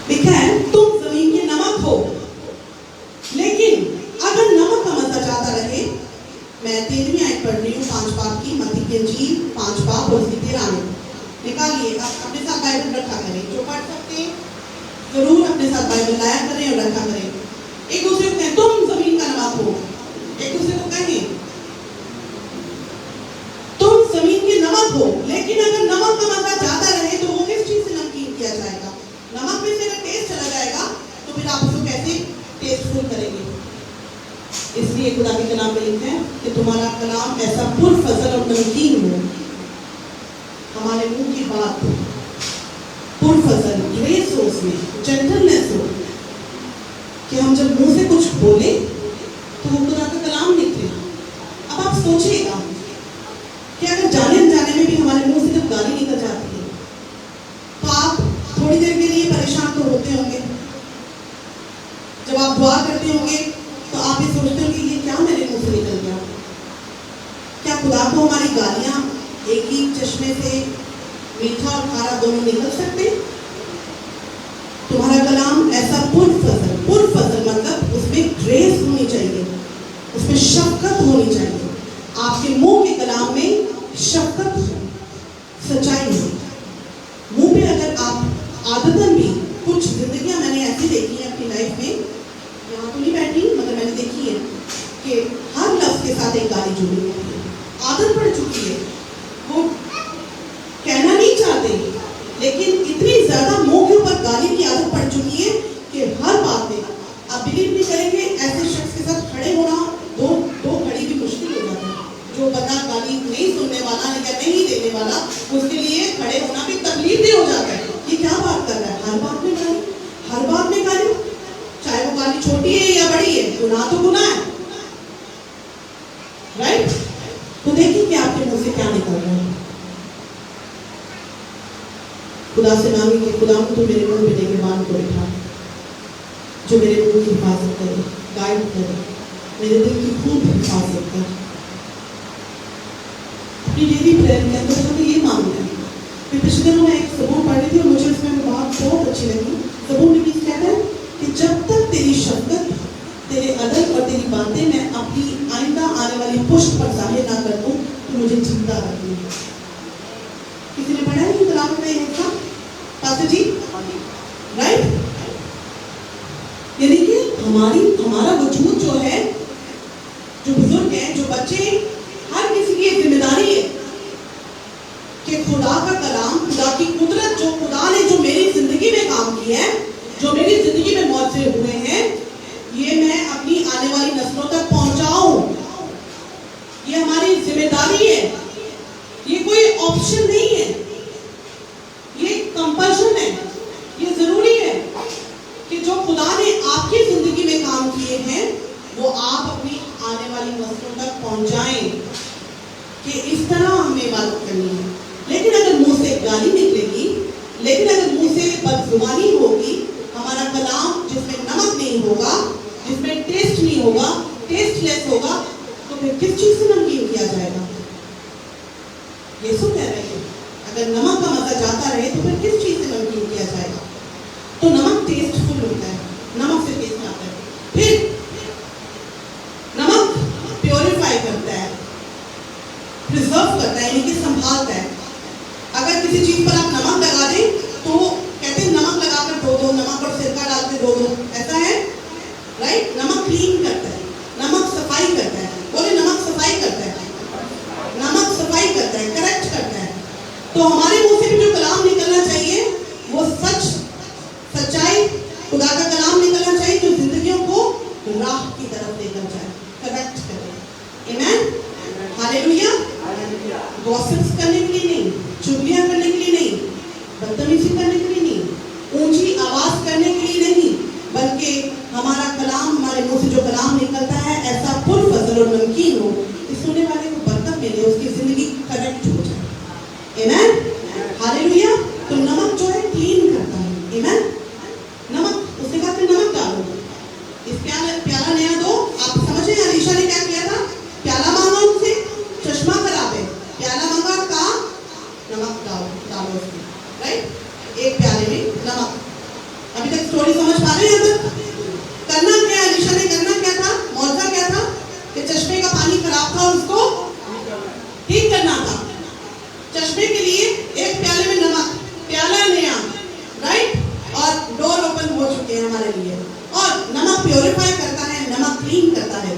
लिखा है तुम जमीन के नमक हो, लेकिन अगर नमक का मजा ज्यादा रहे। मैं 13वीं आयत पढ़ रही हूँ 5 बाब की, मत्ती की इंजील 5 बाब और 13 निकालिए। अपने साथ बाइबल रखा करें, जो पढ़ सकते हैं जरूर अपने साथ बाइबल लाया करें और रखा करें। एक दूसरे को कहें तुम जमीन का नमक हो, एक दूसरे को कहें तुम जमीन के नमक हो, लेकिन अगर नमक का मजा ज्यादा रहे तो वो किस चीज से नमकीन किया जाएगा? नमक में से अगर टेस्ट चला जाएगा तो फिर आप उसको कैसे टेस्टफुल करेंगे? इसलिए खुदा के कलाम में लिखा है कि तुम्हारा कलाम ऐसा पुरफजल और नमकीन हो, हमारे मुंह की बात पुरफजल, ग्रेस हो, उसमें जेंटलनेस हो, कि हम जब मुंह से कुछ बोले तो वो खुदा का कलाम निकले। अब आप सोचिएगा कि अगर जाने अनजाने में भी हमारे मुंह से जब गाली निकल जाती है तो आप थोड़ी देर के लिए परेशान तो होते होंगे। जब आप दुआ करते होंगे तो आप ये सोचते होंगे ये क्या मेरे मुंह से निकल गया? क्या खुदा को हमारी गालियां एक ही चश्मे से मीठा और खारा दोनों निकल सकते? तुम्हारा कलाम ऐसा पुरफजल मतलब उसमें ग्रेस होनी चाहिए, उसमें शफकत होनी चाहिए। आपके मुंह के कलाम में शफकत हो, सच्चाई हो। मुंह पे अगर आप आदतन भी कुछ जिंदगियां मैंने ऐसी देखी है अपनी लाइफ में, यहाँ तो नहीं बैठी मगर मैंने देखी है कि हर लफ्ज के साथ एक गाली जुड़ी हुई है, आदत पड़ चुकी है। वो कहना नहीं चाहते लेकिन इतनी ज्यादा मुंह के ऊपर गाली की आदत पड़ चुकी है कि हर बात में आप बिलीव नहीं करेंगे, ऐसे शख्स के साथ खड़े होना दो खड़ी भी मुश्किल हो जाता है। जो बंदा गाली नहीं सुनने वाला या नहीं देने वाला, उसके लिए खड़े होना भी तकलीफ दे हो जाता है। ये क्या बात कर रहा है? हर बात में गाली, हर बात में गाली, चाहे वो गाली छोटी है या बड़ी है, गुनाह तो गुनाह है, राइट? तो देखिए कि आपके मुंह से क्या निकल रहा है। खुदा से मांगे कि खुदा तो मेरे मुंह पे निगरान को बैठा, जो मेरे मुंह की हिफाजत करे, गाइड करे, मेरे दिल की खूब हिफाजत करे। अपनी डेली प्रेयर के अंदर हमें ये मांगना है। फिर पिछले दिनों में एक सबूत पढ़ रही थी और मुझे इसमें बात बहुत अच्छी लगी। सबूत में किस कहता है कि जब तक तेरी शफकत, तेरे अदब और तेरी बातें मैं अपनी आइंदा आने वाली पुष्ट पर जाहिर ना कर दूं तो मुझे जिंदा रखनी है। किसी ने पढ़ा है कि कलाम में हिस्सा पास्टर जी, राइट? यानी कि हमारा वजूद जो है, जो बुजुर्ग हैं, जो बच्चे, हर किसी की एक जिम्मेदारी है कि खुदा का कलाम, खुदा की कुदरत, जो खुदा ने जो मेरी जिंदगी में काम किया है, जो मेरी जिंदगी में मौजूद हुए हैं, ये मैं अपनी आने वाली नस्लों तक पहुंचाऊं। ये हमारी जिम्मेदारी है, ये कोई ऑप्शन नहीं है, ये कंपल्शन है, ये जरूरी है कि जो खुदा ने आपकी जिंदगी में काम किए हैं वो आप अपनी आने वाली नस्लों तक पहुंचाएं कि इस तरह हमें इबादत करनी है। लेकिन अगर मुंह से गाली निकलेगी, लेकिन अगर मुंह से बदजुबानी होगी, हमारा कलाम जिसमें नमक नहीं होगा, जिसमें टेस्ट नहीं होगा, टेस्टलेस होगा, तो फिर किस चीज से नमकीन किया जाएगा? यीशु कह रहे हैं अगर नमक का मजा जाता रहे तो फिर किस चीज से नमकीन किया जाएगा? तो नमक टेस्टफुल होता है, नमक से टेस्ट आता है। फिर नमक प्योरीफाई करता है, प्रिजर्व करता है, यानी कि संभालता है। अगर किसी चीज पर आप नमक लगा दें तो कहते हैं नमक लगाकर धो दो, नमक और सिरका डाल के धो दो, ऐसा है, राइट? नमक क्लीन करता है, नमक सफाई करता है। बोले नमक सफाई करता है, नमक सफाई करता है, करेक्ट करता है। तो हमारे मुंह से भी जो कलाम निकलना चाहिए वो सच, सच्चाई, खुदा का कलाम निकलना चाहिए जो जिंदगियों को राह की तरफ लेकर जाए, करेक्ट करे। आमीन, हालेलुया। गॉसिप्स करने के लिए नहीं, चुगलियां करने के लिए नहीं, बदतमीजी करने के लिए नहीं, ऊंची आवाज करने के लिए नहीं, बल्कि हमारा कलाम, हमारे मुंह से जो कलाम निकलता है ऐसा पुर फजल और नमकीन हो कि सुनने वाले को बरकत मिले, उसकी जिंदगी करेक्ट हो जाए। आमीन, हालेलुया। तो नमक जो है क्लीन करता है। आमीन। नमक, उसने कहा कि नमक डालो, इस प्याला नया दो। आप समझे अलीशा ने क्या किया था? प्याला मांगा उनसे, चश्मा खराब है, प्याला मांगा, कहा नमक डालो उसमें, राइट? एक प्याले में नमक। अभी तक स्टोरी समझ पा रहे हैं? करना क्या अलीशा ने, करना क्या था? मौजूदा क्या था कि चश्मे का पानी खराब था, उसको ठीक करना था। चश्मे के लिए एक प्याले में नमक, प्याला नया, राइट? और डोर ओपन हो चुके हैं हमारे लिए। और नमक प्योरीफाई करता है, नमक क्लीन करता है,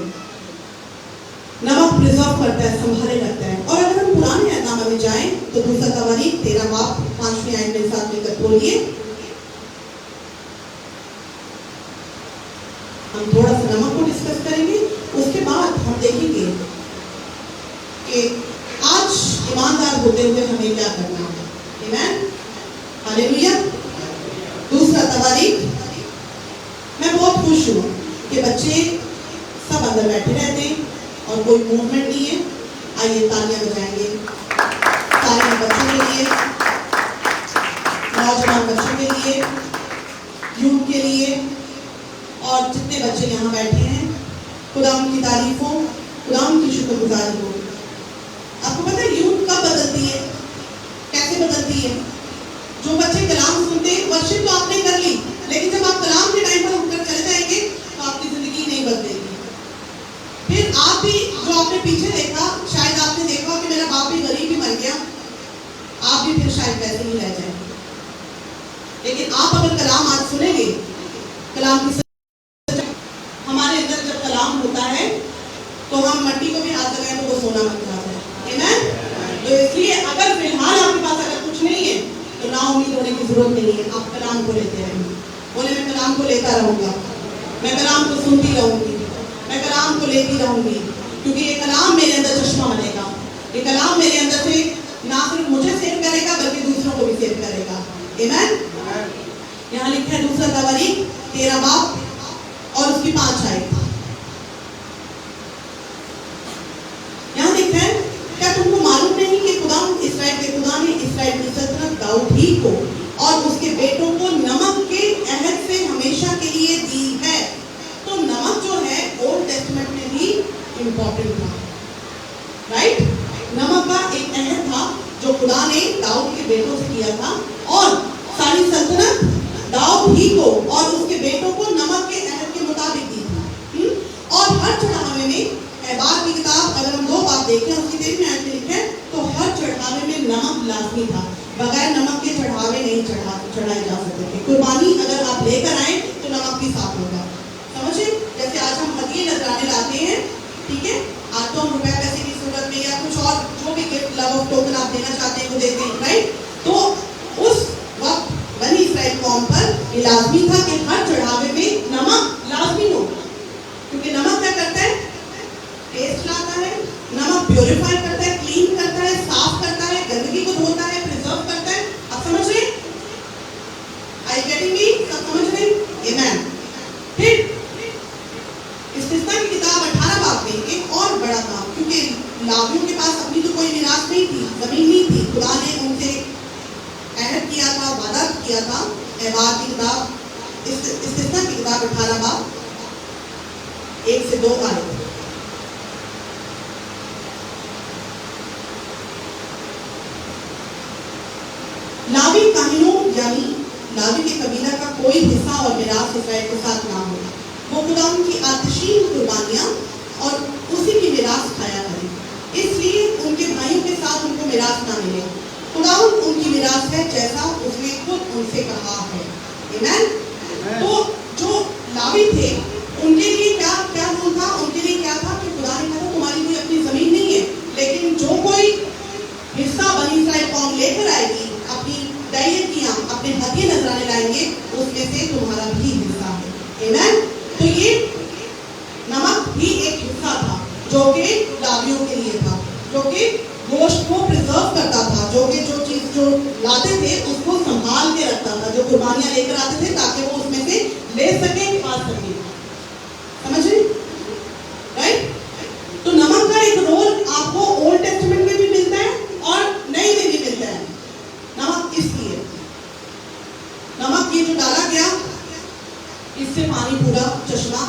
नमक प्रिजर्व करता है, संभाले रखता है। और अगर हम पुराने ऐहदनामे में जाएं तो दूसरा तवारीख 13 बाब 5वीं आयत में साथ लेकर बोलिए। हम थोड़ा सा नमक को डिस्कस करेंगे, उसके बाद हम देखेंगे कि आज ईमानदार होते हुए हमें क्या करना है। आमीन, हालेलुया। दूसरा तवारीख, मैं बहुत खुश हूँ कि बच्चे सब अंदर बैठे रहते हैं और कोई मूवमेंट नहीं है। आइए तालियां बजाएंगे सारे बच्चों के लिए, नौजवान बच्चों के लिए, यूथ के लिए, और जितने बच्चे यहाँ बैठे हैं। खुदा उनकी तारीफ हो, खुदा उनकी शुक्रगुजारी हो। आपको पता है यूथ कब बदलती है, कैसे बदलती है? जो बच्चे कलाम सुनते हैं, वर्शिप तो आपने कर ली, लेकिन जब आप कलाम के टाइम पर उठकर चले जाएंगे तो आपकी जिंदगी नहीं बदलेगी। फिर आप भी, जो आपने पीछे देखा, शायद आपने देखा कि मेरा बाप भी गरीब ही मर गया, आप भी फिर शायद वैसे ही रह जाएंगे। लेकिन आप अगर कलाम आज सुनेंगे, कलाम की हमारे अंदर जब कलाम होता है तो हम मट्टी को भी हाथ लगाएं तो वो सोना बन जाता है। आमीन। तो इसलिए अगर फिलहाल आपके पास अगर कुछ नहीं है तो ना उम्मीद होने की जरूरत नहीं है, आप कलाम को लेते रहेंगे। बोले मैं कलाम को लेता रहूंगा, मैं कलाम को सुनती रहूंगी, मैं कलाम को लेती रहूंगी, क्योंकि ये कलाम मेरे अंदर चश्मा बनेगा। ये कलाम मेरे अंदर से ना सिर्फ मुझे सेव करेगा बल्कि दूसरों को भी सेव करेगा। आमीन। यहाँ लिखा है दूसरा तवारीख 13 बाब और उसकी 5 आयत। यहाँ लिखा है, क्या तुमको मालूम नहीं कि खुदा ने इस्राएल की सल्तनत दाऊद ही को और उसके बेटों को नमक के अहद से हमेशा के लिए दी है? तो नमक जो है ओल्ड टेस्टमेंट में भी इंपॉर्टेंट था, राइट? नमक का एक अहद था जो खुदा ने दाऊद के बेटों से किया था, और सारी सल्तनत दाऊद ही को और उसके बेटों को नमक के अहद के मुताबिक दी थी। और हर चढ़ावे में, एहबार की किताब अगर हम 2 बात देखें, उसकी 13वीं आयत में लिखा है, तो हर चढ़ावे में नमक लाजमी था। बगैर नमक के चढ़ावे नहीं चढ़ाए जा सकते थे। कुर्बानी अगर आप लेकर आए तो नमक के साथ होगा, समझे? ये लाजमी था कि हर चढ़ावे में नमक लाजमी हो, क्योंकि नमक क्या करता है, टेस्ट लाता है, नमक प्योरीफाई करता है, क्लीन करता है, साफ करता है, गंदगी को धोता है, प्रिजर्व करता है। आप समझ रहे? I getting me? सब समझ रहे? आमेन। फिर इस्तिस्ना की किताब 18 बाब में एक और बड़ा काम, क्योंकि लावियों के पास अपनी तो कोई विरासत नहीं थी, जमीन नहीं थी, खुदा ने उनसे अहद किया था, वादा किया था। एहवाद की किताब, इस्तिस्ना की किताब 18 बाब 1 से 2 आयत। लावी काहिनों यानी लावी के कबीला का कोई हिस्सा और मिरास इस्राएल के साथ ना हो। वो खुदा उनकी आतिशीन कुर्बानियां और उसी की मिरास खाया करें, इसलिए उनके भाइयों के साथ उनको मिरास ना मिले। खुदा उनकी मिरास है जैसा उसने खुद उनसे कहा है। आमीन। तो जो लावी थे उनके लिए क्या क्या रूल था? उनके लिए क्या था कि खुदा ने कहा तुम्हारी कोई अपनी जमीन नहीं है, लेकिन जो कोई हिस्सा बनी इस्राएल कौम लेकर आएगी, अपनी दैयतियां, अपने हदिये नजराने लाएंगे, उसमें से तुम्हारा भी हिस्सा है। आमीन। तो ये नमक भी एक हिस्सा था जो कि लावियों के लिए था, जो कि गोश्त को प्रिजर्व करता था, जो कि जो चीज जो लाते थे उसको संभाल के रखता था, जो कुर्बानियां लेकर आते थे ताकि वो उसमें से ले सके, खा सके। समझ रहे? राइट? तो नमक का एक रोल आपको ओल्ड टेस्टामेंट में भी मिलता है और नई में भी मिलता है। नमक इसलिए, नमक ये जो डाला गया, इससे पानी पूरा चश्मा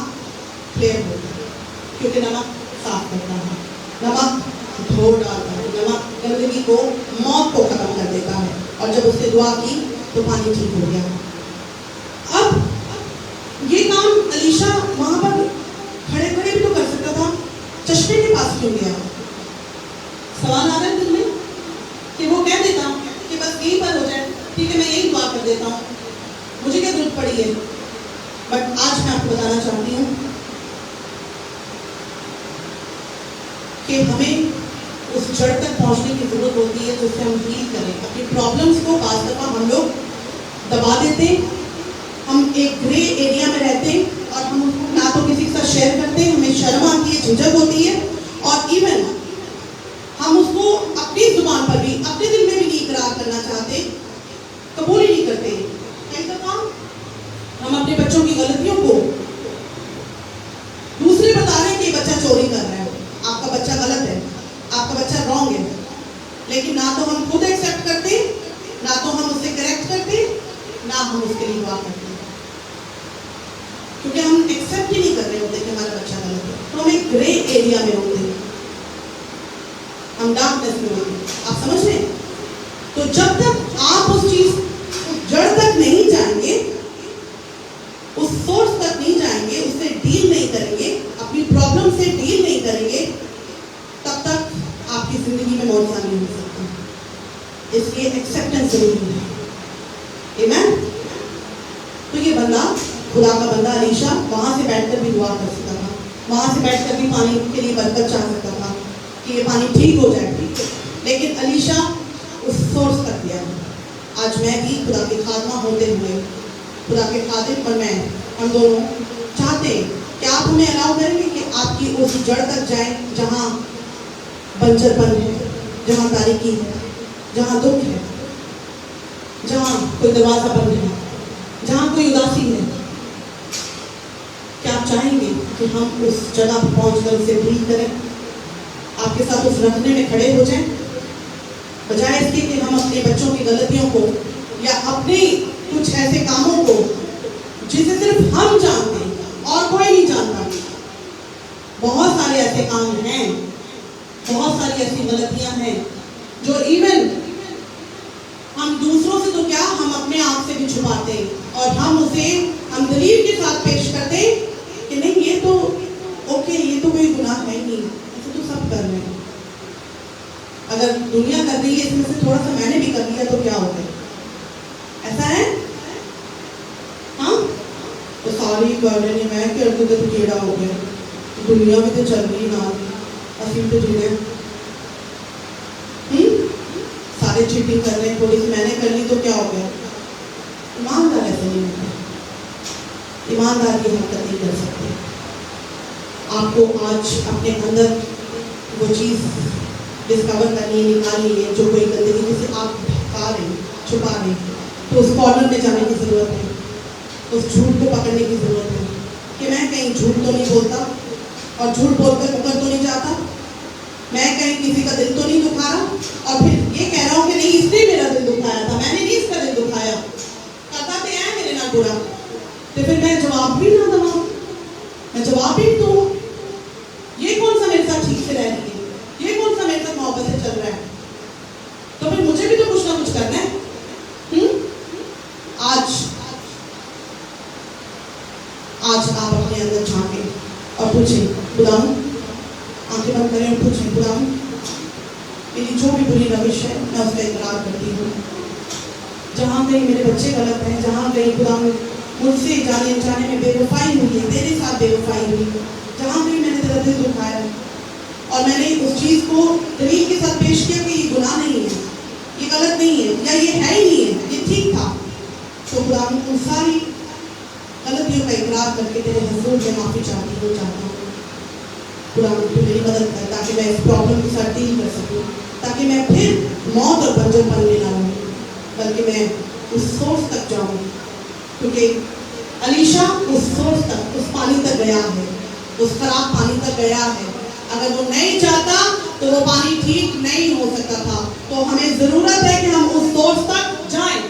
क्लियर होता है, क्योंकि नमक साफ करता है, नमक धो डालता है, नमक गंदगी को, मौत को खत्म कर देता है। और जब उसने दुआ की तो पानी ठीक हो गया। अब ये काम अलीशा वहां पर खड़े खड़े भी तो कर सकता था, चश्मे के पास क्यों गया? सवाल आ रहा है दिल में कि वो कह देता कि बस यहीं पर हो जाए, ठीक है मैं यही दुआ कर देता हूँ, मुझे क्या जरूरत पड़ी है। बट आज मैं आपको बताना चाहती हूँ कि हमें उस जड़ तक पहुंचने की जरूरत होती है जिससे हम डील करें अपनी प्रॉब्लम्स को। खास दफा हम लोग दबा देते, हम एक ग्रे एरिया में रहते और हम उसको ना तो किसी के साथ शेयर करते, हमें शर्म आती है, झिझक होती है, और इवन हम उसको अपनी जुबान पर भी, अपने दिल में भी नहीं इकरार करना चाहते, कबूल ही नहीं करते। कई दफा हम अपने बच्चों की गलतियों को दूसरे बता रहे हैं कि बच्चा चोरी कर रहा है, आपका बच्चा गलत है, आपका बच्चा रॉन्ग है, लेकिन ना तो हम खुद एक्सेप्ट करते, ना तो हम उससे करेक्ट करते, ना हम उसके लिए दुआ करते, क्योंकि हम एक्सेप्ट ही नहीं कर रहे होते कि हमारा बच्चा गलत है। तो हम एक ग्रे एरिया में होते, हम डार्कनेस में होते। आप समझ रहे हैं? तो जब तक आप उस चीज, उस जड़ तक नहीं जाएंगे, उस सोर्स तक नहीं जाएंगे, उससे डील नहीं करेंगे, अपनी प्रॉब्लम से डील नहीं करेंगे, तब तक आपकी जिंदगी में मौत नहीं हो सकती। इसलिए एक्सेप्टेंस जरूरी है। आमीन। तो ये बंदा, खुदा का बंदा अलीशा, वहां से बैठकर भी दुआ कर सकता था, वहां से बैठकर भी पानी के लिए बरकत चाह सकता था कि ये पानी ठीक हो जाए, लेकिन अलीशा उस सोर्स तक गया। आज मैं भी खुदा के खादमा होते हुए, खुदा के खादिम और मैं, हम दोनों चाहते हैं कि आप हमें अलाउ करेंगे कि आपकी उस जड़ तक जाए जहाँ बंजरपन है, जहाँ तारीकी है, जहाँ दुख है, जहाँ कोई दरवाजा बंद है, जहाँ कोई उदासी है। क्या आप चाहेंगे कि हम उस जगह पर पहुँचकर उसे डील करें, आपके साथ उस रखने में खड़े हो जाएं, बजाय इसके कि हम अपने बच्चों की गलतियों को या अपने कुछ ऐसे कामों को जिसे सिर्फ हम जानते हैं और कोई नहीं जानता। बहुत सारे ऐसे काम हैं, बहुत सारी ऐसी गलतियां हैं जो इवन हम दूसरों से तो क्या, हम अपने आप से भी छुपाते हैं, और हम उसे हम दलील के साथ पेश करते हैं कि नहीं ये तो ओके, ये तो कोई गुनाह है ही नहीं, ऐसे तो सब कर रहे हैं। अगर दुनिया कर रही है, इसमें से थोड़ा सा मैंने भी कर लिया तो क्या होता है? ऐसा है? हाँ, तो सारी कर रहे हैं, मैं करते तो कीड़ा हो गया, दुनिया में तो चल रही ना, असीम तो जीने सारे चीटिंग कर रहे हैं, थोड़ी सी मैंने कर ली तो क्या हो गया? ईमानदार ऐसे नहीं होता। ईमानदारी हरकत नहीं कर सकते। आपको आज अपने अंदर वो चीज़ डिस्कवर करनी है, निकालनी है, जो कोई गंदगी जिसे आप ढका रहे, छुपा रहे, तो उस कॉर्नर में जाने की ज़रूरत है, उस झूठ को पकड़ने की ज़रूरत है कि मैं कहीं झूठ तो नहीं बोलता और झूठ बोलकर मुकर तो नहीं जाता, मैं कहीं किसी का दिल तो नहीं दुखा रहा और फिर ये कह रहा हूँ कि नहीं इसने मेरा दिल दुखाया था, मैंने नहीं इसका दिल दुखाया, करता तो है मेरे ना बुरा, तो फिर मैं जवाब भी ना दूँ, मैं जवाब भी दूँ। ये कौन सा मेरे साथ ठीक से रह रही है, ये कौन सा मेरे साथ मोहब्बत से चल रहा है, तो फिर मुझे भी तो कुछ ना कुछ करना है। आज आप अपने अंदर झांके और पूछें, खुदा आंखें बंद करें और पूछें, खुदा मेरी जो भी बुरी रविश है मैं उसका इकरार करती हूँ। जहाँ कहीं मेरे बच्चे गलत हैं, जहाँ कहीं खुदा मुझसे जाने अनजाने में बेवफाई हुई है, तेरे साथ बेवफाई हुई, जहाँ कहीं मैंने तेरा दिल दुखाया और मैंने उस चीज़ को दलील के साथ पेश किया कि ये गुनाह नहीं है, ये गलत नहीं है, या ये है ही नहीं है, ये ठीक था, तो खुदा उन सारी गलतियों का इकरार करके तेरे हुजूर में माफ़ी चाहता हूँ। खुदा तू मेरी मदद कर ताकि मैं इस प्रॉब्लम के साथ डील कर सकूँ, ताकि मैं फिर मौत और बंजरपन में ना रहूँ, बल्कि मैं उस सोर्स तक जाऊँ, क्योंकि अलीशा उस सोर्स तक, उस पानी तक गया है, उस खराब पानी तक गया है। अगर वो नहीं जाता तो वो पानी ठीक नहीं हो सकता था। तो हमें ज़रूरत है कि हम उस सोर्स तक जाएं,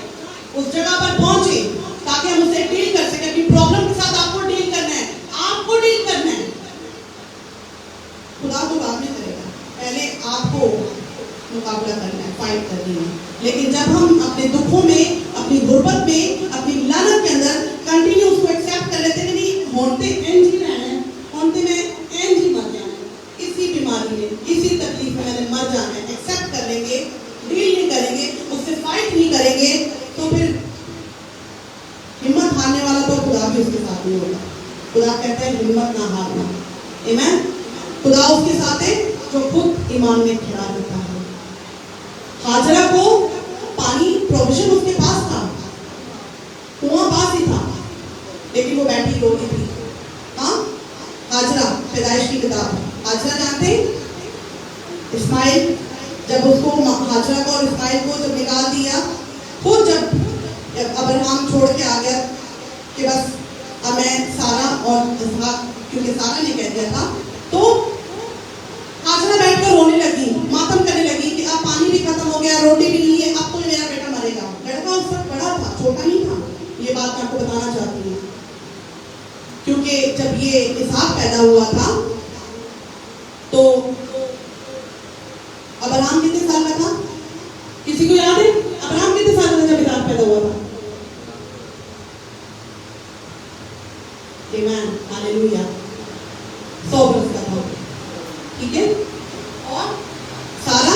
उस जगह पर पहुंचे, ताकि हम उसे डील कर सकें। अपनी प्रॉब्लम के साथ आपको डील करना है, आपको डील करना है, खुदा तो बाद में करेगा, पहले आपको मुकाबला करना है, फाइट करनी है। लेकिन जब हम अपने दुखों में, अपनी गुर्बत में, अपनी लानत के अंदर कंटिन्यू उसको एक्सेप्ट कर लेते हैं, नहीं होते एंड ही रहना है, होते में एंड ही मर जाना है, इसी बीमारी में, इसी तकलीफ में मैंने मर जाना है, एक्सेप्ट कर लेंगे, डील नहीं करेंगे, उससे फाइट नहीं करेंगे, तो फिर हिम्मत हारने वाला तो खुदा भी उसके साथ नहीं होगा। खुदा कहता है हिम्मत ना हारना, आमीन। खुदा उसके साथ है जो खुद ईमान में खड़ा रहता है। हाजरा को पानी प्रोविजन उसके पास था, कुआं पास ही था, लेकिन वो बैठी रोती थी। हाँ, हाजरा, पैदाइश की किताब, हाजरा जानते हैं, इस्माइल जब उसको, हाजरा को और इस्माइल को जब निकाल दिया, खुद जब अब्राहम छोड़ के आ गया कि बस अब मैं सारा और इसहाक, क्योंकि सारा ने कह दिया था, तो हाजरा बैठकर रोने लगी, मातम करने लगी कि अब पानी भी खत्म हो गया, रोटी भी नहीं है, अब तो मेरा बेटा मरेगा। लड़का उस वक्त बड़ा था, छोटा नहीं था। ये बात मैं आपको बताना चाहती हूँ, क्योंकि जब ये इसहाक पैदा हुआ था तो अब्राहम कितने साल का था? किसी को याद है अब्राहम कितने साल का था जब इसहाक पैदा हुआ था? आमीन, हालेलुया, 100 वर्ष का था, ठीक है। और सारा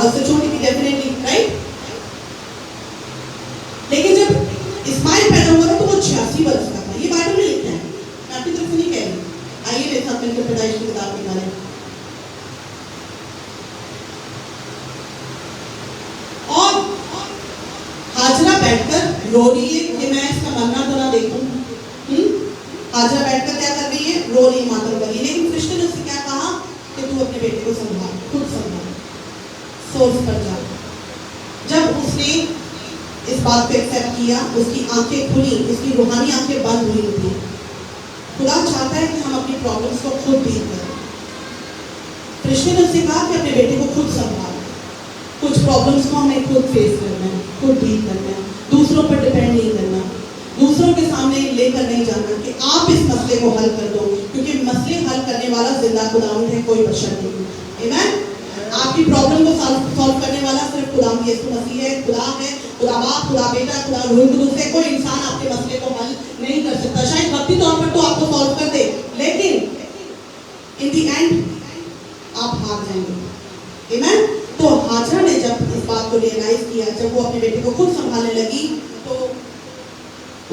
उससे छोटी थी डेफिनेटली, राइट। लेकिन जब इस्माइल पैदा हुआ था तो वो 86 वर्ष का था। ये बाइबल में लिखा है, मैं आपकी तरफ से नहीं कह रही। आइए मेरे साथ मिलकर पैदाइश की किताब निकालें। और हाजरा बैठकर रो रही है कि मैं इसका मरना तो ना देखूं। हाजरा बैठकर क्या कर रही है? रो रही, मातम कर रही है। लेकिन फरिश्ते ने उससे क्या कहा कि तू अपने बेटे को संभाल, खुद संभाल, सोर्स पर जा। जब उसने इस बात को एक्सेप्ट किया, उसकी आंखें खुली, उसकी रूहानी आंखें बंद हुई थी। खुदा चाहता है कि हम अपनी प्रॉब्लम्स को खुद डील करें। फरिश्ते ने उससे कहा कि अपने बेटे को खुद संभाल। कुछ प्रॉब्लम्स को हमें खुद फेस करना है, खुद डील करना है, दूसरों पर डिपेंड नहीं करना, दूसरों के सामने लेकर नहीं जाना कि आप इस मसले को हल कर दो, क्योंकि मसले हल करने वाला जिंदा खुदावंद है, कोई बशर नहीं। आमीन। आपकी प्रॉब्लम को सॉल्व करने वाला सिर्फ खुदा यीशु मसीह है, खुदा है, खुदा बाप, खुदा बेटा, खुदा रूह कुदूस है। कोई इंसान आपके मसले को हल नहीं कर सकता। शायद वक्ती तौर पर तो आपको सॉल्व कर दे, लेकिन इन दी एंड आप हार जाएंगे। आमीन। तो हाजरा ने जब इस बात को रियलाइज किया, जब वो अपने बेटे को खुद संभालने लगी, तो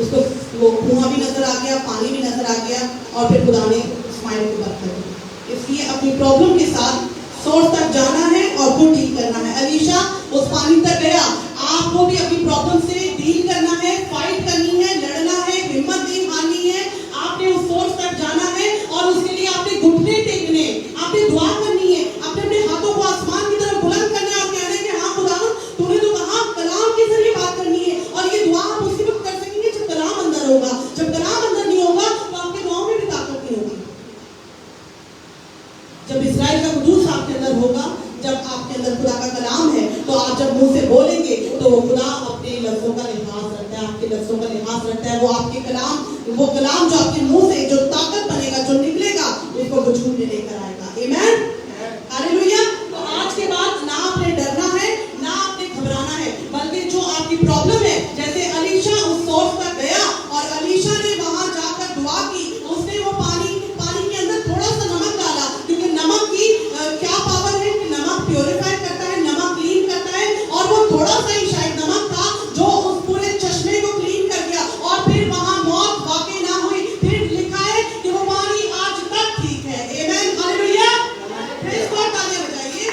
उसको वो कुआं भी नजर आ गया, पानी भी नजर आ गया, और फिर खुदा ने इस्माइल को बरकत दी। इसलिए अपनी प्रॉब्लम के साथ सोर्स तक जाना है और खुद डील करना है। अलीशा उस पानी तक गया, आपको भी अपनी प्रॉब्लम से डील करना है, फाइट करनी तो खुदा अपने लफ्जों का लिहाज रखता है, आपके लफ्जों का लिहाज रखता है। वो आपके कलाम, वो कलाम जो आपके मुंह से जो ताकत बनेगा, जो निकलेगा, उसको वजूद में लेकर आएगा। आमीन, हालेलुया। तो आज के बाद ना आपने डरना है, ना आपने घबराना है, बल्कि जो आपकी प्रॉब्लम है, जैसे अलीशा उस सोर्स तक गया और अलीशा ने वहां जाकर दुआ की, उसने वो पानी के अंदर थोड़ा सा नमक डाला, क्योंकि नमक की क्या पावर है कि नमक प्योरीफाई करता है, नमक क्लीन करता है, और वो थोड़ा सा ही शायद नमक था जो उस पूरे चश्मे को क्लीन कर दिया, और फिर वहां मौत वाकई ना हुई। फिर लिखा है कि वो पानी आज तक ठीक है। आमीन, हालेलुया। प्रेज़ गॉड, तालियां बजाइए।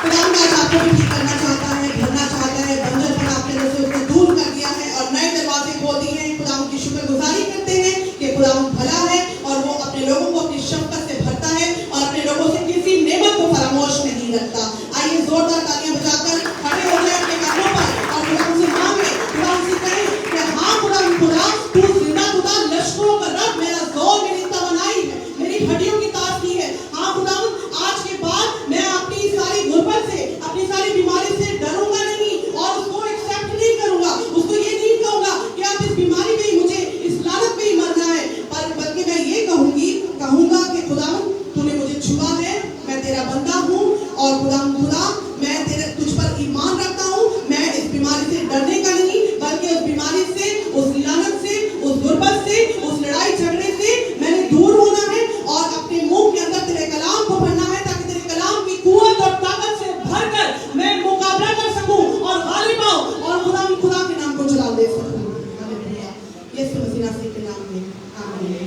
खुदावंद आज आपको भी ठीक करना चाहता है, भरना चाहता है, बंजरपन आपने मुझसे उसको दूर कर दिया है और नए दरवाजे खोल दिए हैं। खुदावंद की शुक्रगुजारी करते हैं कि खुदावंद भला है और वो अपने लोगों को अपनी शफ़क़त से भरता है और अपने लोगों से किसी नेमत को फरामोश नहीं रखता। आइए जोरदार तालियां बजाकर खड़े हो जाए अपने कदमों पर और खुदावंद से मांगे, खुदावंद से कहें कि हाँ खुदावंद, खुदा तू जिंदा खुदा, लश्करों का रब, मेरा जोर, मेरी तवानाई है, मेरी हड्डियों की ताकत है। हाँ खुदावंद, आज के बाद मैं अपनी सारी गुर्बत से, अपनी सारी बीमारी से डरूंगा नहीं और उसको एक्सेप्ट नहीं करूंगा, उसको ये नहीं कहूंगा कि आप इस बीमारी में ही, मुझे इस लानत में ही मरना है, पर बल्कि मैं ये कहूंगा कि खुदावंद तूने मुझे छुआ है, मैं तेरा बंदा हूँ और खुदावंद खुदा मैं तेरे तुझ पर ईमान रखता हूँ। मैं इस बीमारी से डरने का नहीं, बल्कि उस बीमारी से, उस लानत से, उस गुर्बत से, उस लड़ाई झगड़े से मैंने दूर होना है और अपने मुंह के अंदर तेरे कलाम को भरना है, ताकि तेरे कलाम की कुव्वत और ताकत से भरकर मैं मुकाबला कर सकूं और गालिब आऊं और खुदा के नाम को जलाल दे सकूं। हालेलुया, यीशु मसीह के नाम में आमीन।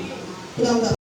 खुदा